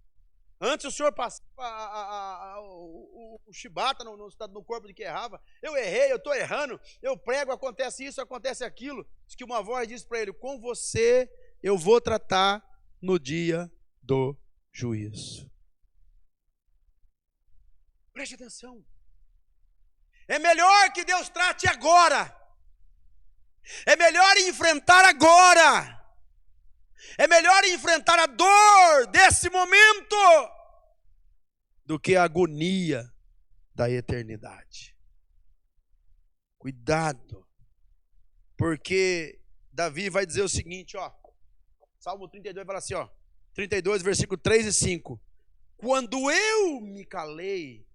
Antes o senhor passava o chibata no corpo de quem errava. Eu errei, eu estou errando, eu prego, acontece isso, acontece aquilo. Diz que uma voz disse para ele: com você eu vou tratar no dia do juízo. Preste atenção. É melhor que Deus trate agora. É melhor enfrentar agora. É melhor enfrentar a dor desse momento do que a agonia da eternidade. Cuidado. Porque Davi vai dizer o seguinte, ó. Salmo 32 fala assim, ó. 32, versículo 3 e 5. Quando eu me calei,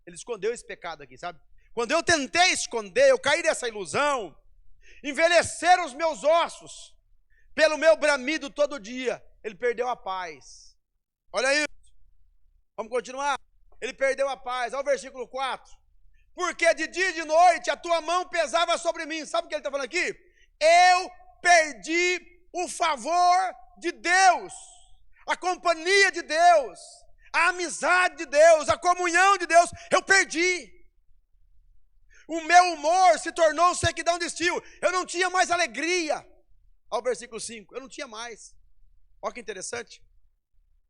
ele escondeu esse pecado aqui, sabe? Quando eu tentei esconder, eu caí nessa ilusão, envelheceram os meus ossos, pelo meu bramido todo dia, ele perdeu a paz. Olha isso. Vamos continuar. Ele perdeu a paz. Olha o versículo 4. Porque de dia e de noite a tua mão pesava sobre mim. Sabe o que ele está falando aqui? Eu perdi o favor de Deus, a companhia de Deus, a amizade de Deus, a comunhão de Deus. Eu perdi. O meu humor se tornou sequidão de estio. Eu não tinha mais alegria. Olha o versículo 5. Eu não tinha mais. Olha que interessante.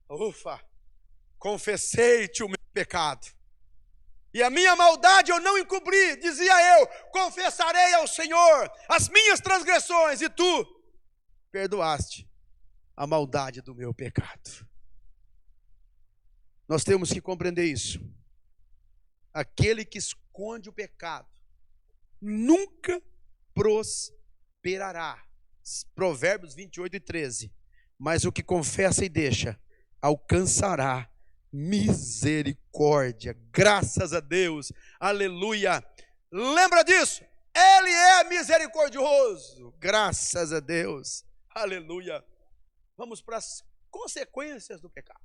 Ufa. Confessei-te o meu pecado. E a minha maldade eu não encobri, dizia eu, confessarei ao Senhor as minhas transgressões, e tu perdoaste a maldade do meu pecado. Nós temos que compreender isso. Aquele que esconde o pecado nunca prosperará. Provérbios 28:13. Mas o que confessa e deixa, alcançará misericórdia. Graças a Deus, aleluia. Lembra disso? Ele é misericordioso. Graças a Deus, aleluia. Vamos para as consequências do pecado.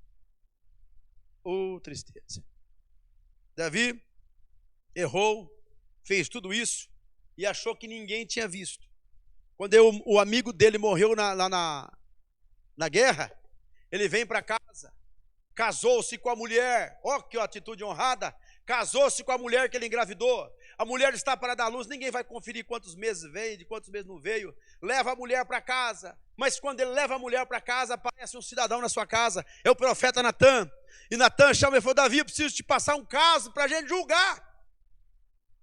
Oh, tristeza. Davi errou, fez tudo isso e achou que ninguém tinha visto. Quando o amigo dele morreu lá na guerra, ele vem para casa, casou-se com a mulher, ó que atitude honrada, casou-se com a mulher que ele engravidou. A mulher está para dar luz, ninguém vai conferir quantos meses veio, de quantos meses não veio. Leva a mulher para casa, mas quando ele leva a mulher para casa, aparece um cidadão na sua casa, é o profeta Natã. E Natã chama e falou: Davi, eu preciso te passar um caso para a gente julgar.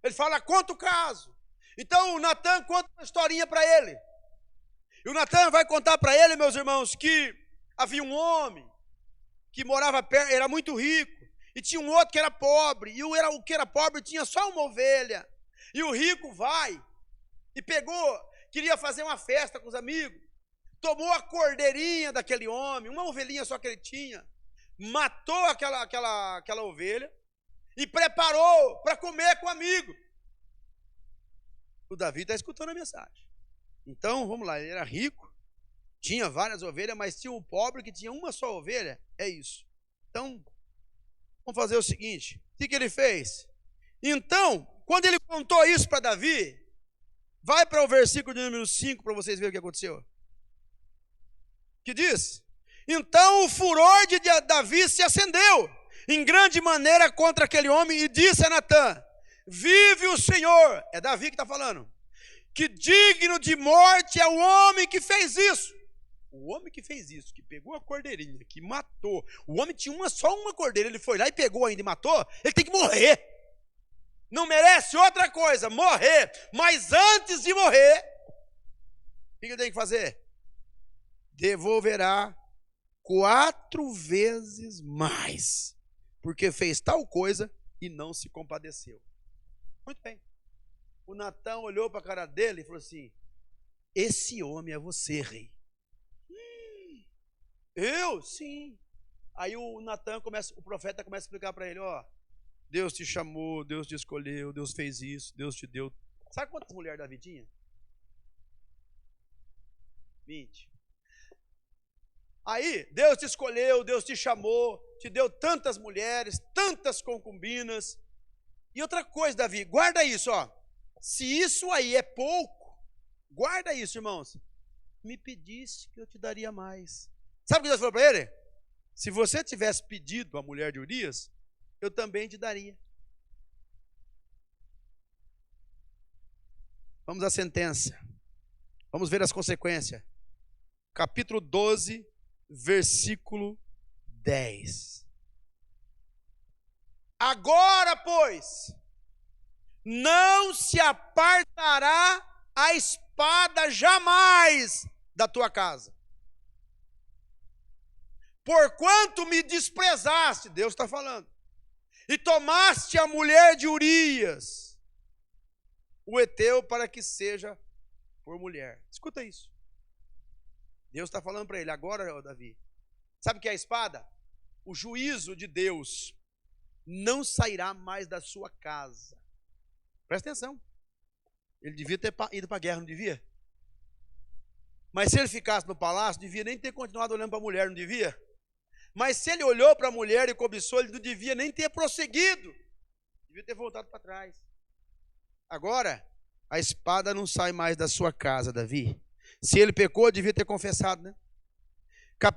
Ele fala: conta o caso. Então o Natã conta uma historinha para ele. E o Natã vai contar para ele, meus irmãos, que havia um homem que morava perto, era muito rico. E tinha um outro que era pobre, e o que era pobre tinha só uma ovelha. E o rico vai e queria fazer uma festa com os amigos, tomou a cordeirinha daquele homem, uma ovelhinha só que ele tinha, matou aquela ovelha e preparou para comer com o amigo. O Davi está escutando a mensagem. Então, vamos lá, ele era rico, tinha várias ovelhas, mas tinha um pobre que tinha uma só ovelha, é isso. Então, vamos fazer o seguinte, o que ele fez? Então, quando ele contou isso para Davi, vai para o versículo de número 5 para vocês verem o que aconteceu. Que diz: então o furor de Davi se acendeu em grande maneira contra aquele homem e disse a Natã: vive o Senhor, é Davi que está falando, que digno de morte é o homem que fez isso. O homem que fez isso, que pegou a cordeirinha, que matou, o homem tinha só uma cordeira, ele foi lá e pegou ainda e matou, ele tem que morrer. Não merece outra coisa, morrer. Mas antes de morrer, o que ele tem que fazer? Devolverá 4 vezes mais, porque fez tal coisa e não se compadeceu. Muito bem. O Natã olhou para a cara dele e falou assim: esse homem é você, rei. Eu? Sim. Aí o profeta começa a explicar para ele: ó, Deus te chamou, Deus te escolheu, Deus fez isso, Deus te deu. Sabe quantas mulheres Davi tinha? 20. Aí, Deus te escolheu, Deus te chamou, te deu tantas mulheres, tantas concubinas. E outra coisa, Davi, guarda isso, ó. Se isso aí é pouco, guarda isso, irmãos. Me pedisse que eu te daria mais. Sabe o que Deus falou para ele? Se você tivesse pedido a mulher de Urias, eu também te daria. Vamos à sentença. Vamos ver as consequências. Capítulo 12, versículo 10. Agora, pois, não se apartará a espada jamais da tua casa. Porquanto me desprezaste, Deus está falando, e tomaste a mulher de Urias, o heteu, para que seja por mulher. Escuta isso. Deus está falando para ele: agora, Davi, sabe o que é a espada? O juízo de Deus não sairá mais da sua casa. Presta atenção. Ele devia ter ido para a guerra, não devia? Mas se ele ficasse no palácio, devia nem ter continuado olhando para a mulher, não devia? Mas se ele olhou para a mulher e cobiçou, ele não devia nem ter prosseguido. Devia ter voltado para trás. Agora, a espada não sai mais da sua casa, Davi. Se ele pecou, devia ter confessado, né?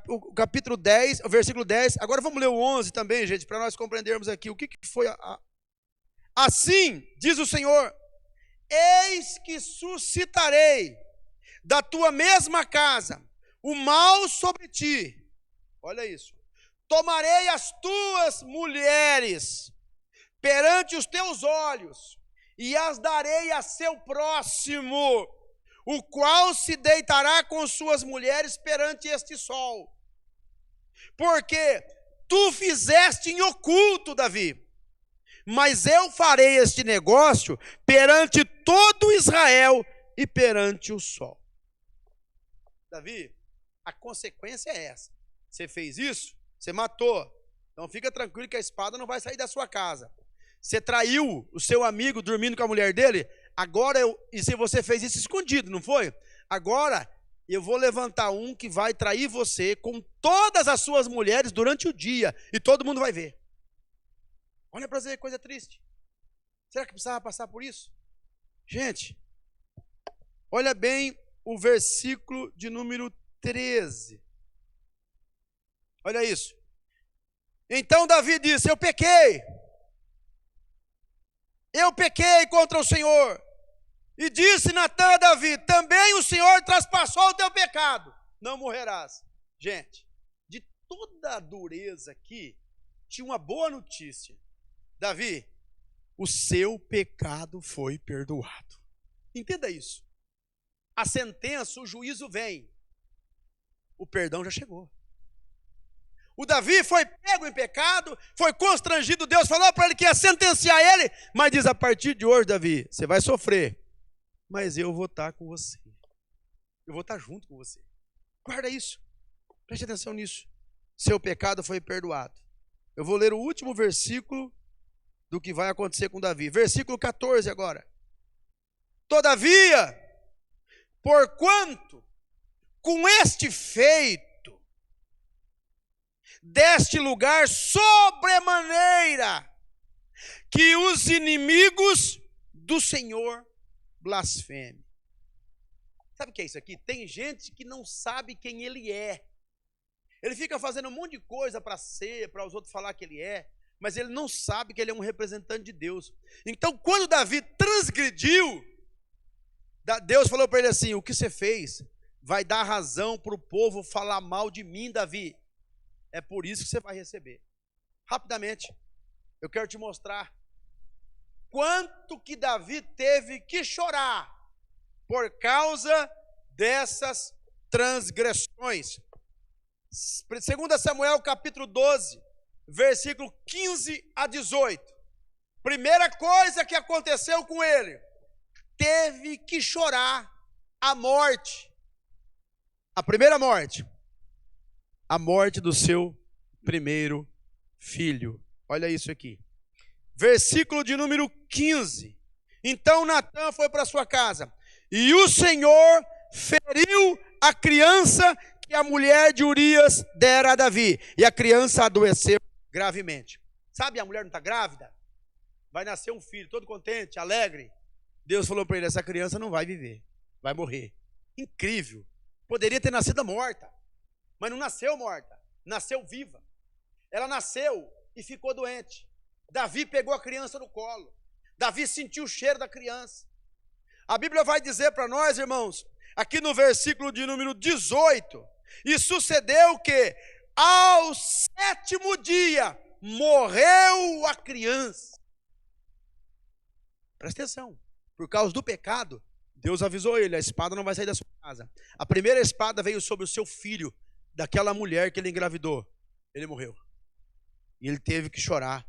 O capítulo 10, o versículo 10. Agora vamos ler o 11 também, gente, para nós compreendermos aqui o que foi Assim, diz o Senhor: eis que suscitarei da tua mesma casa o mal sobre ti. Olha isso. Tomarei as tuas mulheres, perante os teus olhos, e as darei a seu próximo, o qual se deitará com suas mulheres perante este sol. Porque tu fizeste em oculto, Davi, mas eu farei este negócio perante todo Israel e perante o sol. Davi, a consequência é essa. Você fez isso, você matou. Então fica tranquilo que a espada não vai sair da sua casa. Você traiu o seu amigo dormindo com a mulher dele, e se você fez isso escondido, não foi? Agora eu vou levantar um que vai trair você com todas as suas mulheres durante o dia, e todo mundo vai ver. Olha para ver, coisa triste. Será que precisava passar por isso? Gente, olha bem o versículo de número 13. Olha isso. Então Davi disse: eu pequei contra o Senhor. E disse Natã a Davi: também o Senhor traspassou o teu pecado, não morrerás. Gente, de toda a dureza aqui, tinha uma boa notícia. Davi, o seu pecado foi perdoado. Entenda isso. A sentença, o juízo vem. O perdão já chegou. O Davi foi pego em pecado, foi constrangido, Deus falou para ele que ia sentenciar ele, mas diz: a partir de hoje, Davi, você vai sofrer, mas eu vou estar com você. Eu vou estar junto com você. Guarda isso. Preste atenção nisso. Seu pecado foi perdoado. Eu vou ler o último versículo do que vai acontecer com Davi. Versículo 14 agora. Todavia, porquanto com este feito deste lugar sobremaneira, que os inimigos do Senhor blasfemem. Sabe o que é isso aqui? Tem gente que não sabe quem ele é. Ele fica fazendo um monte de coisa para os outros falar que ele é, mas ele não sabe que ele é um representante de Deus. Então, quando Davi transgrediu, Deus falou para ele assim: o que você fez vai dar razão para o povo falar mal de mim, Davi. É por isso que você vai receber. Rapidamente, eu quero te mostrar quanto que Davi teve que chorar por causa dessas transgressões. 2 Samuel capítulo 12, versículo 15 a 18. Primeira coisa que aconteceu com ele: teve que chorar a morte. A primeira morte. A morte do seu primeiro filho. Olha isso aqui. Versículo de número 15. Então Natã foi para sua casa, e o Senhor feriu a criança que a mulher de Urias dera a Davi, e a criança adoeceu gravemente. Sabe, a mulher não está grávida? Vai nascer um filho, todo contente, alegre. Deus falou para ele: essa criança não vai viver, vai morrer. Incrível. Poderia ter nascido morta, mas não nasceu morta, nasceu viva. Ela nasceu e ficou doente. Davi pegou a criança no colo. Davi sentiu o cheiro da criança. A Bíblia vai dizer para nós, irmãos, aqui no versículo de número 18, e sucedeu que ao 7º dia morreu a criança. Presta atenção, por causa do pecado, Deus avisou ele: a espada não vai sair da sua casa. A primeira espada veio sobre o seu filho, daquela mulher que ele engravidou. Ele morreu. E ele teve que chorar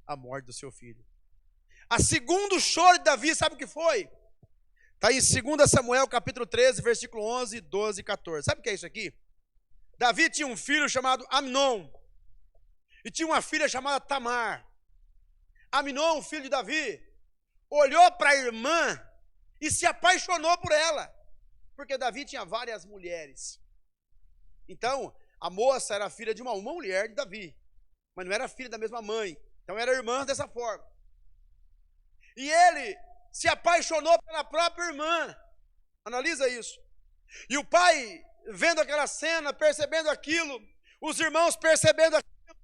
a morte do seu filho. A segundo choro de Davi, sabe o que foi? Está em 2 Samuel capítulo 13, versículo 11, 12 e 14. Sabe o que é isso aqui? Davi tinha um filho chamado Amnon, e tinha uma filha chamada Tamar. Amnon, filho de Davi, olhou para a irmã e se apaixonou por ela, porque Davi tinha várias mulheres. Então, a moça era filha de uma mulher de Davi, mas não era filha da mesma mãe. Então, era irmã dessa forma. E ele se apaixonou pela própria irmã. Analisa isso. E o pai, vendo aquela cena, percebendo aquilo, os irmãos percebendo aquilo,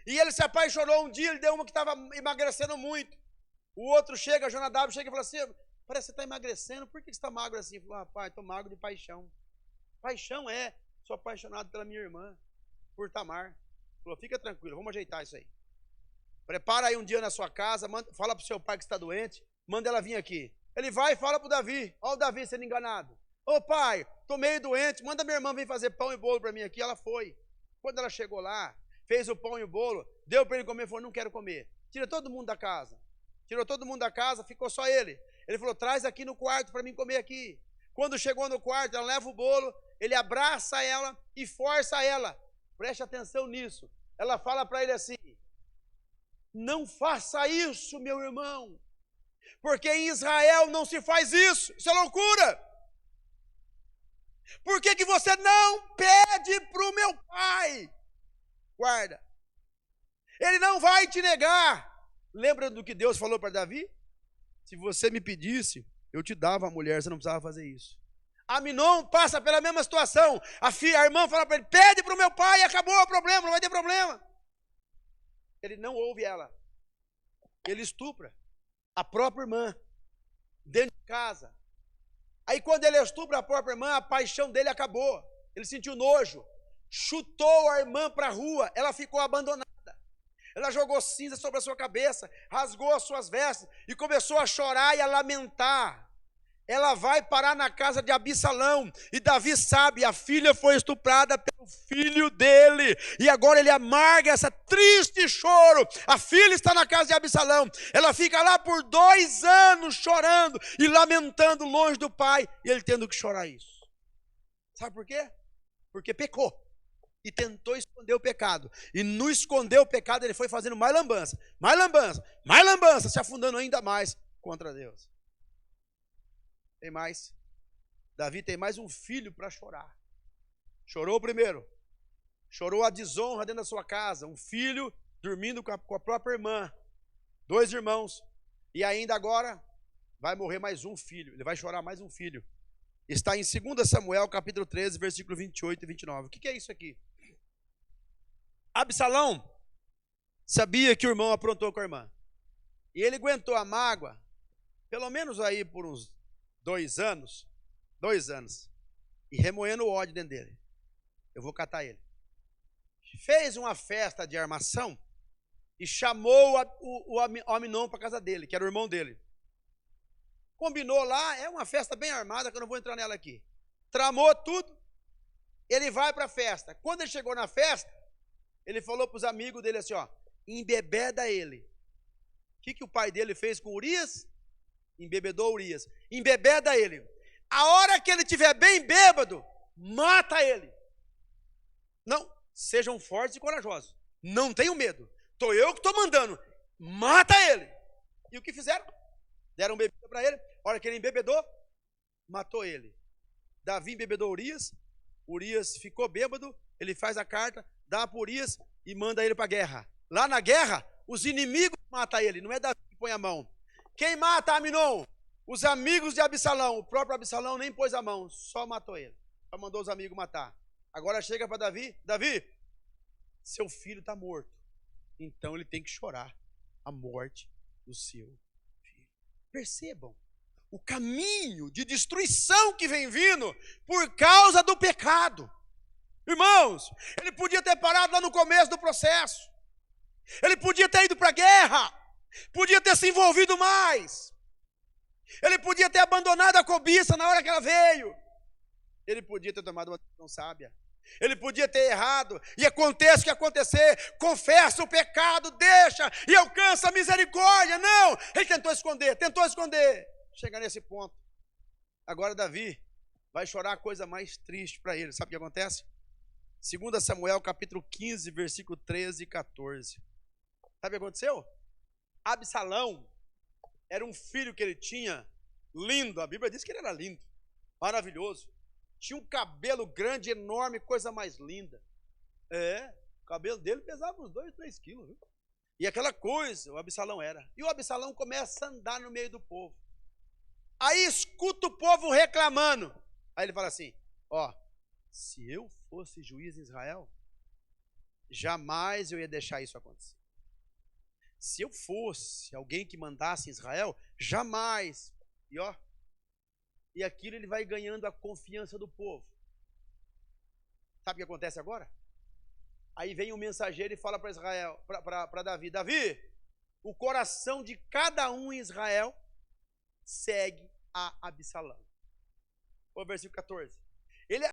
e ele se apaixonou. Um dia, ele deu uma que estava emagrecendo muito. O outro chega, Jonadab, chega e fala assim: parece que você está emagrecendo, por que você está magro assim? Ele falou: pai, estou magro de paixão. Paixão é: sou apaixonado pela minha irmã, por Tamar. Ele falou: fica tranquilo, vamos ajeitar isso aí. prepara aí um dia na sua casa, fala para o seu pai que está doente, manda ela vir aqui. Ele vai e fala para o Davi, olha o Davi sendo enganado. Ô pai, estou meio doente, manda minha irmã vir fazer pão e bolo para mim aqui. Ela foi. Quando ela chegou lá, fez o pão e o bolo, deu para ele comer, falou, não quero comer. Tira todo mundo da casa. Tirou todo mundo da casa, ficou só ele. Ele falou, traz aqui no quarto para mim comer aqui. Quando chegou no quarto, ela leva o bolo, ele abraça ela e força ela. Preste atenção nisso. Ela fala para ele assim, não faça isso, meu irmão, porque em Israel não se faz isso. Isso é loucura. Por que você não pede para o meu pai? Guarda. Ele não vai te negar. Lembra do que Deus falou para Davi? Se você me pedisse, eu te dava a mulher, você não precisava fazer isso. Aminon passa pela mesma situação. A irmã fala para ele, pede para o meu pai e acabou o problema, não vai ter problema. Ele não ouve ela. Ele estupra a própria irmã, dentro de casa. Aí quando ele estupra a própria irmã, a paixão dele acabou. Ele sentiu nojo, chutou a irmã para a rua, ela ficou abandonada. Ela jogou cinza sobre a sua cabeça, rasgou as suas vestes e começou a chorar e a lamentar. Ela vai parar na casa de Absalão, e Davi sabe, a filha foi estuprada pelo filho dele, e agora ele amarga essa triste choro. A filha está na casa de Absalão, ela fica lá por 2 anos chorando e lamentando longe do pai, e ele tendo que chorar isso. Sabe por quê? Porque pecou, e tentou esconder o pecado, e no esconder o pecado ele foi fazendo mais lambança, se afundando ainda mais contra Deus. Tem mais. Davi tem mais um filho para chorar. Chorou primeiro. Chorou a desonra dentro da sua casa. Um filho dormindo com a própria irmã. 2 irmãos. E ainda agora vai morrer mais um filho. Ele vai chorar mais um filho. Está em 2 Samuel, capítulo 13, versículo 28 e 29. O que é isso aqui? Absalão sabia que o irmão aprontou com a irmã. E ele aguentou a mágoa, pelo menos aí por uns 2 anos, e remoendo o ódio dentro dele. Eu vou catar ele. Fez uma festa de armação e chamou o Aminon para casa dele, que era o irmão dele. Combinou lá, é uma festa bem armada, que eu não vou entrar nela aqui. Tramou tudo, ele vai para a festa. Quando ele chegou na festa, ele falou para os amigos dele assim, ó, embebeda ele. O que o pai dele fez com Urias? Embebedou Urias. Embebeda ele. A hora que ele estiver bem bêbado, mata ele. Não, sejam fortes e corajosos. Não tenham medo. Estou eu que estou mandando. Mata ele. E o que fizeram? Deram bebida para ele. A hora que ele embebedou, matou ele. Davi embebedou Urias. Urias ficou bêbado. Ele faz a carta, dá para Urias e manda ele para a guerra. Lá na guerra, os inimigos matam ele. Não é Davi que põe a mão. Quem mata Aminon? Os amigos de Absalão. O próprio Absalão nem pôs a mão, só matou ele. Só mandou os amigos matar. Agora chega para Davi. Davi, seu filho está morto. Então ele tem que chorar a morte do seu filho. Percebam o caminho de destruição que vem vindo por causa do pecado. Irmãos, ele podia ter parado lá no começo do processo. Ele podia ter ido para a guerra. Podia ter se envolvido mais. Ele podia ter abandonado a cobiça na hora que ela veio. Ele podia ter tomado uma decisão sábia. Ele podia ter errado. E aconteça o que acontecer, confessa o pecado, deixa e alcança a misericórdia. Não, ele tentou esconder. Chega nesse ponto. Agora Davi vai chorar a coisa mais triste para ele. Sabe o que acontece? 2 Samuel, capítulo 15, versículo 13 e 14. Sabe o que aconteceu? Absalão era um filho que ele tinha, lindo, a Bíblia diz que ele era lindo, maravilhoso, tinha um cabelo grande, enorme, coisa mais linda. O cabelo dele pesava uns 2, 3 quilos, viu? E aquela coisa, o Absalão era. E o Absalão começa a andar no meio do povo. Aí escuta o povo reclamando. Aí ele fala assim, ó, se eu fosse juiz em Israel, jamais eu ia deixar isso acontecer. Se eu fosse alguém que mandasse em Israel, jamais. E aquilo ele vai ganhando a confiança do povo. Sabe o que acontece agora? Aí vem um mensageiro e fala para Israel, para Davi, Davi, o coração de cada um em Israel segue a Absalão. O versículo 14. Ele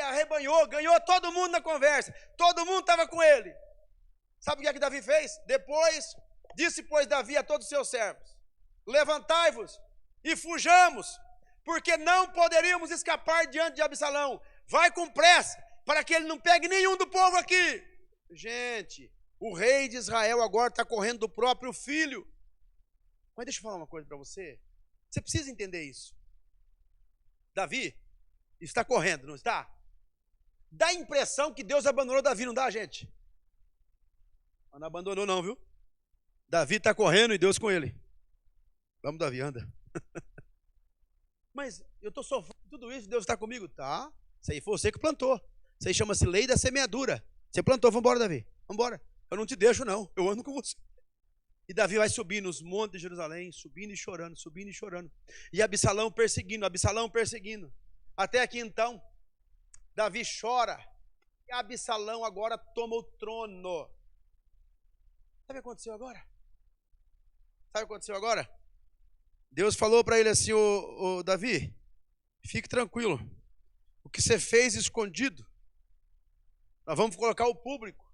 arrebanhou, ganhou todo mundo na conversa. Todo mundo estava com ele. Sabe o que Davi fez? Disse, pois, Davi a todos os seus servos: levantai-vos e fujamos, porque não poderíamos escapar diante de Absalão. Vai com pressa, para que ele não pegue nenhum do povo aqui. Gente, o rei de Israel agora está correndo do próprio filho. Mas deixa eu falar uma coisa para você. Você precisa entender isso. Davi está correndo, não está? Dá a impressão que Deus abandonou Davi, não dá, gente? Mas não abandonou não, viu? Davi está correndo e Deus com ele. Vamos, Davi, anda. Mas eu estou sofrendo tudo isso, Deus está comigo? Tá. Isso aí foi você que plantou. Isso aí chama-se lei da semeadura. Você plantou, vamos embora, Davi. Vamos embora. Eu não te deixo, não. Eu ando com você. E Davi vai subindo os montes de Jerusalém, subindo e chorando, subindo e chorando. E Absalão perseguindo. Até que então, Davi chora. E Absalão agora toma o trono. Sabe o que aconteceu agora? Deus falou para ele assim: ô Davi, fique tranquilo. O que você fez escondido, nós vamos colocar o público.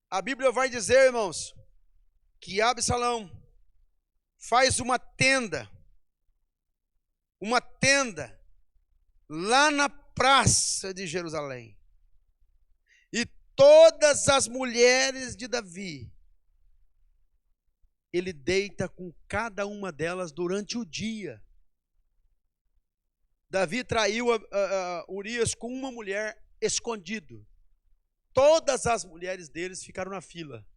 A Bíblia vai dizer, irmãos, que Absalão faz uma tenda lá na praça de Jerusalém. E todas as mulheres de Davi, ele deita com cada uma delas durante o dia. Davi traiu Urias com uma mulher escondido. Todas as mulheres deles ficaram na fila.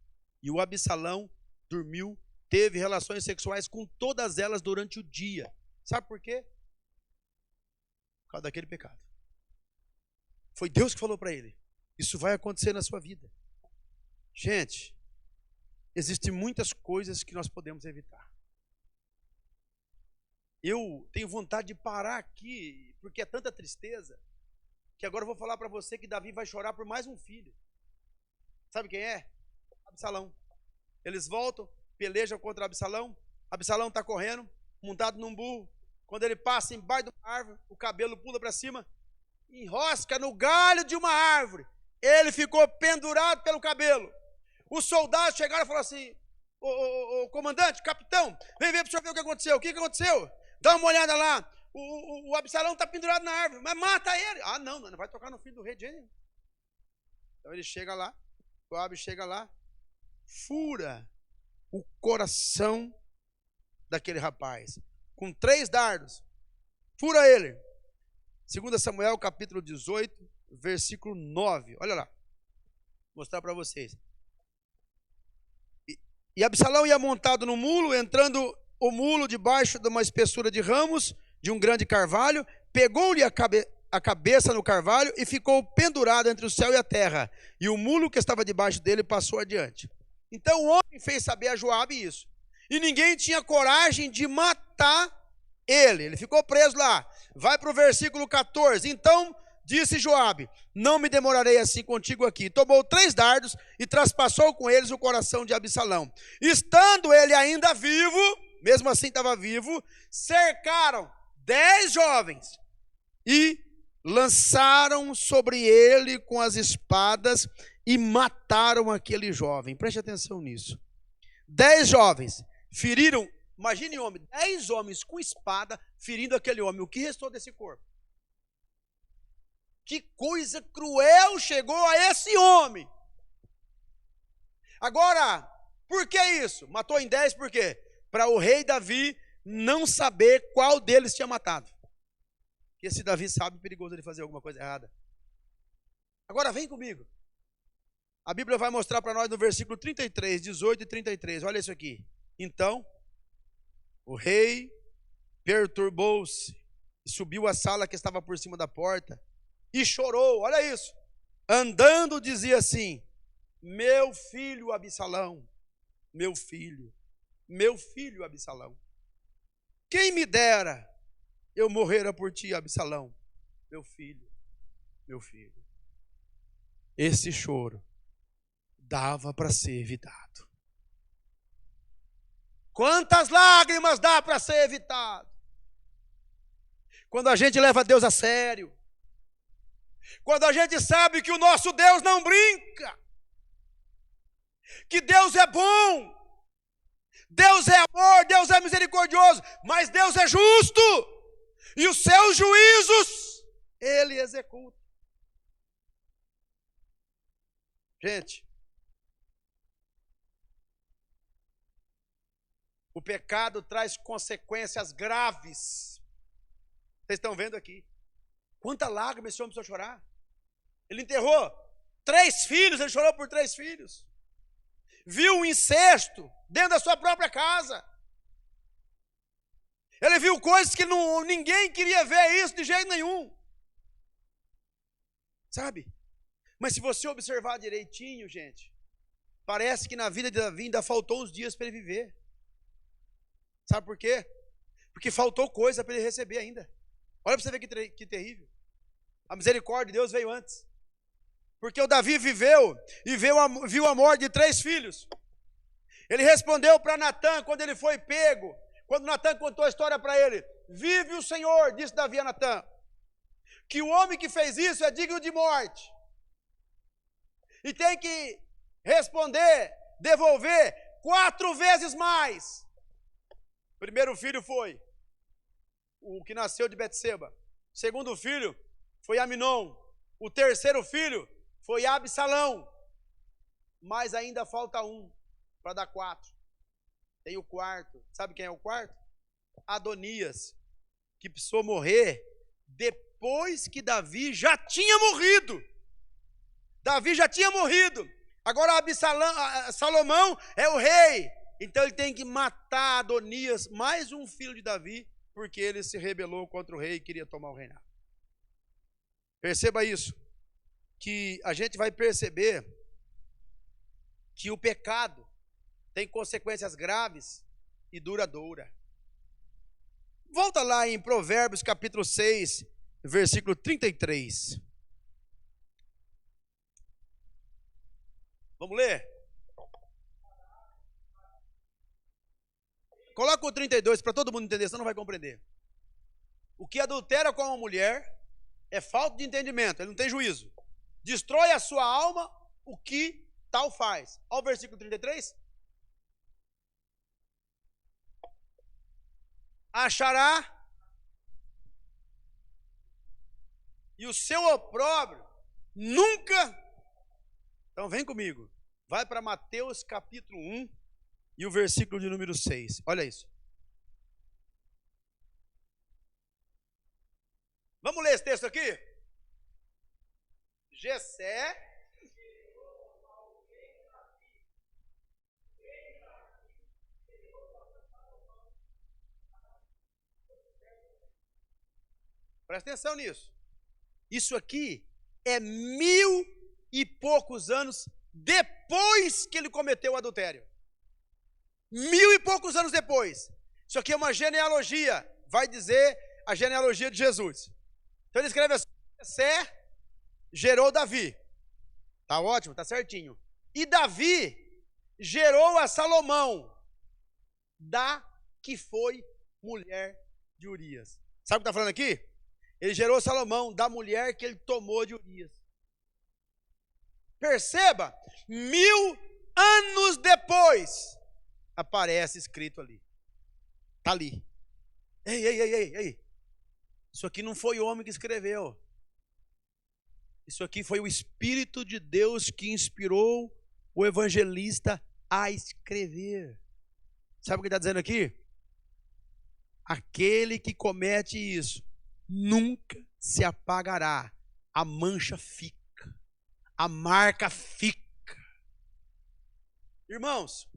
E o Absalão dormiu, teve relações sexuais com todas elas durante o dia. Sabe por quê? Por causa daquele pecado. Foi Deus que falou para ele: isso vai acontecer na sua vida. Gente, existem muitas coisas que nós podemos evitar. Eu tenho vontade de parar aqui, porque é tanta tristeza, que agora eu vou falar para você que Davi vai chorar por mais um filho. Sabe quem é? Absalão. Eles voltam, pelejam contra Absalão. Absalão está correndo, montado num burro. Quando ele passa embaixo de uma árvore, o cabelo pula para cima, enrosca no galho de uma árvore. Ele ficou pendurado pelo cabelo. Os soldados chegaram e falaram assim: o comandante, capitão, vem ver para o senhor ver o que aconteceu. O que aconteceu? Dá uma olhada lá. O Absalão está pendurado na árvore, mas mata ele. Ah, não vai tocar no filho do rei de jeito nenhum. Então ele chega lá, Joabe chega lá, fura o coração daquele rapaz com 3 dardos. Fura ele. 2 Samuel capítulo 18, versículo 9. Olha lá. Vou mostrar para vocês. E Absalão ia montado no mulo, entrando o mulo debaixo de uma espessura de ramos de um grande carvalho, pegou-lhe a cabeça no carvalho e ficou pendurado entre o céu e a terra. E o mulo que estava debaixo dele passou adiante. Então o homem fez saber a Joabe isso. E ninguém tinha coragem de matar ele. Ele ficou preso lá. Vai para o versículo 14. Então disse Joabe: não me demorarei assim contigo aqui. Tomou 3 dardos e traspassou com eles o coração de Absalão. Estando ele ainda vivo, mesmo assim estava vivo, cercaram 10 jovens e lançaram sobre ele com as espadas e mataram aquele jovem. Preste atenção nisso. 10 jovens feriram, imagine homem, 10 homens com espada ferindo aquele homem. O que restou desse corpo? Que coisa cruel chegou a esse homem. Agora, por que isso? Matou em 10 por quê? Para o rei Davi não saber qual deles tinha matado. Porque se Davi sabe, é perigoso ele fazer alguma coisa errada. Agora vem comigo. A Bíblia vai mostrar para nós no versículo 33, 18 e 33. Olha isso aqui. Então, o rei perturbou-se, subiu à sala que estava por cima da porta e chorou. Olha isso. Andando dizia assim: meu filho Absalão, meu filho Absalão, quem me dera eu morrera por ti, Absalão, meu filho. Esse choro dava para ser evitado. Quantas lágrimas dá para ser evitado? Quando a gente leva Deus a sério. Quando a gente sabe que o nosso Deus não brinca. Que Deus é bom. Deus é amor, Deus é misericordioso. Mas Deus é justo. E os seus juízos Ele executa. Gente, o pecado traz consequências graves. Vocês estão vendo aqui. Quanta lágrima esse homem precisou chorar. Ele enterrou 3 filhos, ele chorou por 3 filhos. Viu um incesto dentro da sua própria casa. Ele viu coisas que ninguém queria ver isso de jeito nenhum. Sabe? Mas se você observar direitinho, gente, parece que na vida de Davi ainda faltou uns dias para ele viver. Sabe por quê? Porque faltou coisa para ele receber ainda. Olha para você ver que terrível. A misericórdia de Deus veio antes. Porque o Davi viveu e viu a morte de 3 filhos. Ele respondeu para Natã quando ele foi pego. Quando Natã contou a história para ele. Vive o Senhor, disse Davi a Natã, que o homem que fez isso é digno de morte. E tem que responder, devolver 4 vezes mais. O primeiro filho foi o que nasceu de Betseba. O segundo filho foi Aminon. O terceiro filho foi Absalão. Mas ainda falta um para dar 4. Tem o quarto. Sabe quem é o quarto? Adonias, que precisou morrer depois que Davi já tinha morrido. Davi já tinha morrido. Agora Salomão é o rei. Então ele tem que matar Adonias, mais um filho de Davi, porque ele se rebelou contra o rei e queria tomar o reinado. Perceba isso, que a gente vai perceber que o pecado tem consequências graves e duradouras. Volta lá em Provérbios capítulo 6, versículo 33. Vamos ler? Coloca o 32 para todo mundo entender, senão não vai compreender. O que adultera com uma mulher é falta de entendimento, ele não tem juízo. Destrói a sua alma, o que tal faz. Olha o versículo 33. Achará e o seu opróbrio nunca. Então vem comigo. Vai para Mateus capítulo 1 e o versículo de número 6. Olha isso. Vamos ler esse texto aqui? Jessé presta atenção nisso. Isso aqui é 1000 e poucos anos depois que ele cometeu o adultério. 1000 e poucos anos depois. Isso aqui é uma genealogia. Vai dizer a genealogia de Jesus. Então ele escreve assim: Jessé gerou Davi. Tá ótimo, tá certinho. E Davi gerou a Salomão, da que foi mulher de Urias. Sabe o que está falando aqui? Ele gerou Salomão da mulher que ele tomou de Urias. Perceba, 1000 anos depois, aparece escrito ali. Está ali. Ei. Isso aqui não foi o homem que escreveu. Isso aqui foi o Espírito de Deus que inspirou o evangelista a escrever. Sabe o que está dizendo aqui? Aquele que comete isso nunca se apagará. A mancha fica. A marca fica. Irmãos,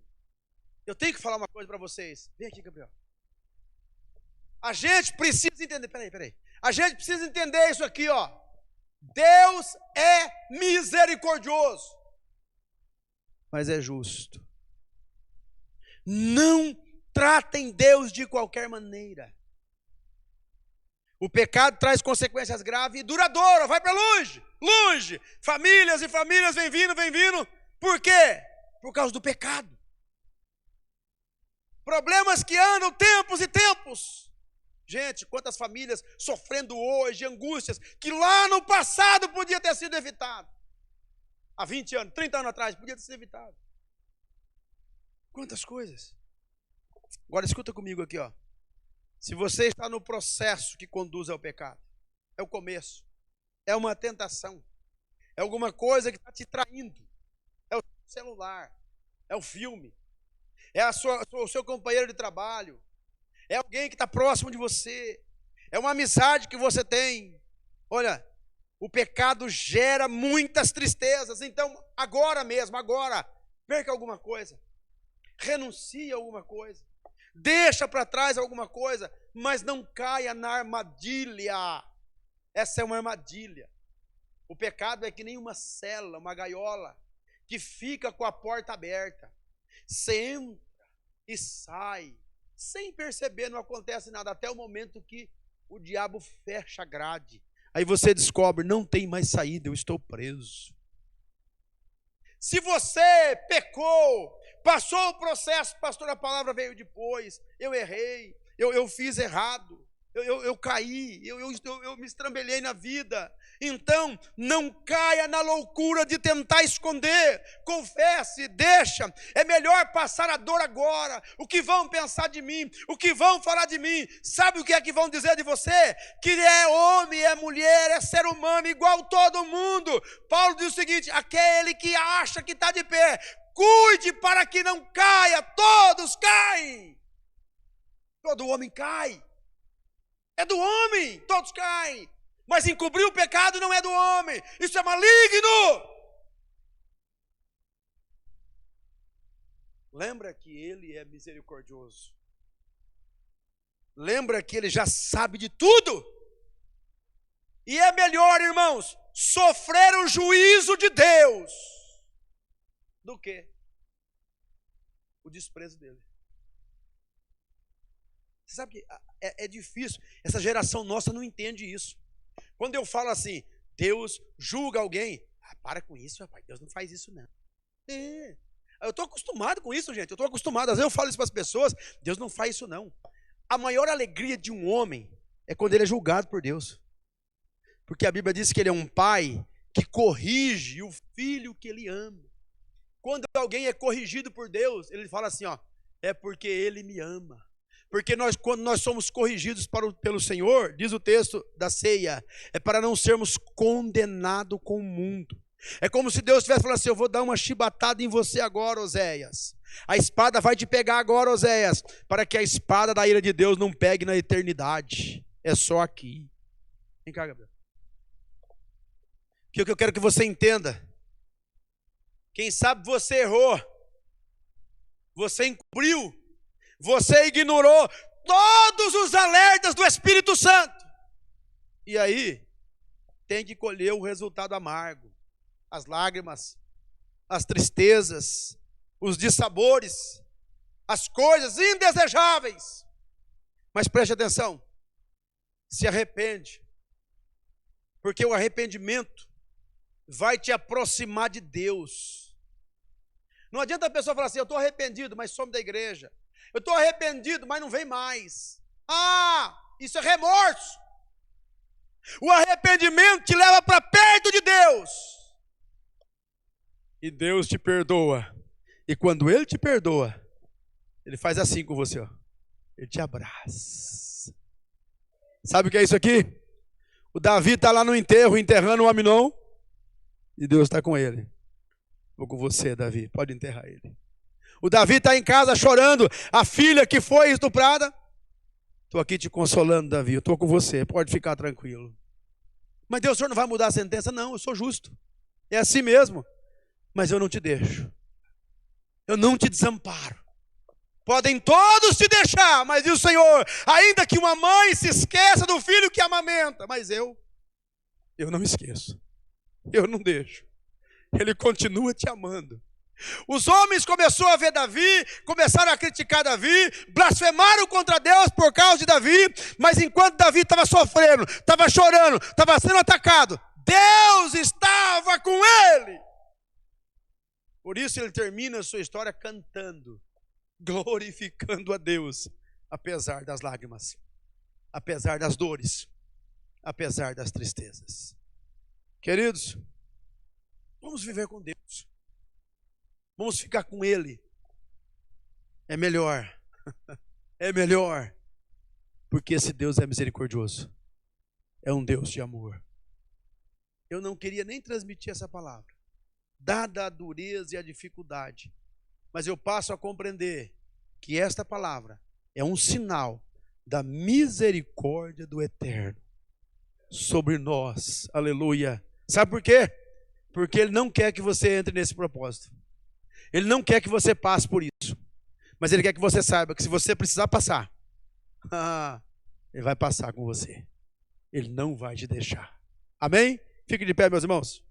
eu tenho que falar uma coisa para vocês. Vem aqui, Gabriel. A gente precisa entender. Peraí. A gente precisa entender isso aqui, ó. Deus é misericordioso, mas é justo. Não tratem Deus de qualquer maneira. O pecado traz consequências graves e duradouras. Vai para longe. Famílias e famílias vem vindo. Por quê? Por causa do pecado. Problemas que andam tempos e tempos. Gente, quantas famílias sofrendo hoje, angústias, que lá no passado podia ter sido evitado. Há 20 anos, 30 anos atrás, podia ter sido evitado. Quantas coisas. Agora escuta comigo aqui, ó. Se você está no processo que conduz ao pecado, é o começo, é uma tentação, é alguma coisa que está te traindo, é o celular, é o filme, é o seu companheiro de trabalho, é alguém que está próximo de você, é uma amizade que você tem. Olha, o pecado gera muitas tristezas, então agora mesmo, agora, perca alguma coisa, renuncie a alguma coisa, deixa para trás alguma coisa, mas não caia na armadilha. Essa é uma armadilha. O pecado é que nem uma cela, uma gaiola, que fica com a porta aberta. Você entra e sai, sem perceber, não acontece nada, até o momento que o diabo fecha a grade. Aí você descobre, não tem mais saída, eu estou preso. Se você pecou, passou o processo, pastor, a palavra veio depois, eu errei, eu fiz errado, eu caí, eu me estrambelhei na vida. Então, não caia na loucura de tentar esconder, confesse, deixa. É melhor passar a dor agora. O que vão pensar de mim? O que vão falar de mim? Sabe o que é que vão dizer de você? Que é homem, é mulher, é ser humano, igual todo mundo. Paulo diz o seguinte: aquele que acha que está de pé, cuide para que não caia. Todos caem. Todo homem cai. É do homem, todos caem. Mas encobrir o pecado não é do homem. Isso é maligno. Lembra que ele é misericordioso. Lembra que ele já sabe de tudo. E é melhor, irmãos, sofrer o juízo de Deus do que o desprezo dele. Você sabe que é difícil. Essa geração nossa não entende isso. Quando eu falo assim, Deus julga alguém. Para com isso, rapaz. Deus não faz isso, não. Eu estou acostumado com isso, gente. Eu estou acostumado. Às vezes eu falo isso para as pessoas. Deus não faz isso, não. A maior alegria de um homem é quando ele é julgado por Deus. Porque a Bíblia diz que ele é um pai que corrige o filho que ele ama. Quando alguém é corrigido por Deus, ele fala assim, ó, é porque ele me ama. Porque quando nós somos corrigidos pelo Senhor, diz o texto da ceia, é para não sermos condenados com o mundo. É como se Deus estivesse falando assim, eu vou dar uma chibatada em você agora, Oséias. A espada vai te pegar agora, Oséias, para que a espada da ira de Deus não pegue na eternidade. É só aqui. Vem cá, Gabriel. O que eu quero que você entenda. Quem sabe você errou. Você encobriu. Você ignorou todos os alertas do Espírito Santo. E aí, tem que colher o resultado amargo. As lágrimas, as tristezas, os dissabores, as coisas indesejáveis. Mas preste atenção. Se arrepende. Porque o arrependimento vai te aproximar de Deus. Não adianta a pessoa falar assim, eu estou arrependido, mas some da igreja. Eu estou arrependido, mas não vem mais. Isso é remorso. O arrependimento te leva para perto de Deus. E Deus te perdoa. E quando Ele te perdoa, Ele faz assim com você, ó. Ele te abraça. Sabe o que é isso aqui? O Davi está lá no enterro, enterrando o Aminon. E Deus está com ele. Vou com você, Davi, pode enterrar ele. O Davi está em casa chorando, a filha que foi estuprada. Estou aqui te consolando, Davi, eu estou com você, pode ficar tranquilo. Mas Deus, o Senhor não vai mudar a sentença? Não, eu sou justo. É assim mesmo. Mas eu não te deixo. Eu não te desamparo. Podem todos te deixar, mas diz o Senhor, ainda que uma mãe se esqueça do filho que amamenta, mas eu não me esqueço. Eu não deixo. Ele continua te amando. Os homens começaram a ver Davi, começaram a criticar Davi, blasfemaram contra Deus por causa de Davi, mas enquanto Davi estava sofrendo, estava chorando, estava sendo atacado, Deus estava com ele. Por isso ele termina a sua história cantando. glorificando a Deus, apesar das lágrimas, apesar das dores, apesar das tristezas. Queridos, vamos viver com Deus, vamos ficar com Ele. É melhor, é melhor, porque esse Deus é misericordioso, é um Deus de amor. Eu não queria nem transmitir essa palavra, dada a dureza e a dificuldade, mas eu passo a compreender que esta palavra é um sinal da misericórdia do Eterno sobre nós, aleluia. Sabe por quê? Porque Ele não quer que você entre nesse propósito, Ele não quer que você passe por isso, mas Ele quer que você saiba que se você precisar passar, Ele vai passar com você, Ele não vai te deixar. Amém? Fique de pé, meus irmãos.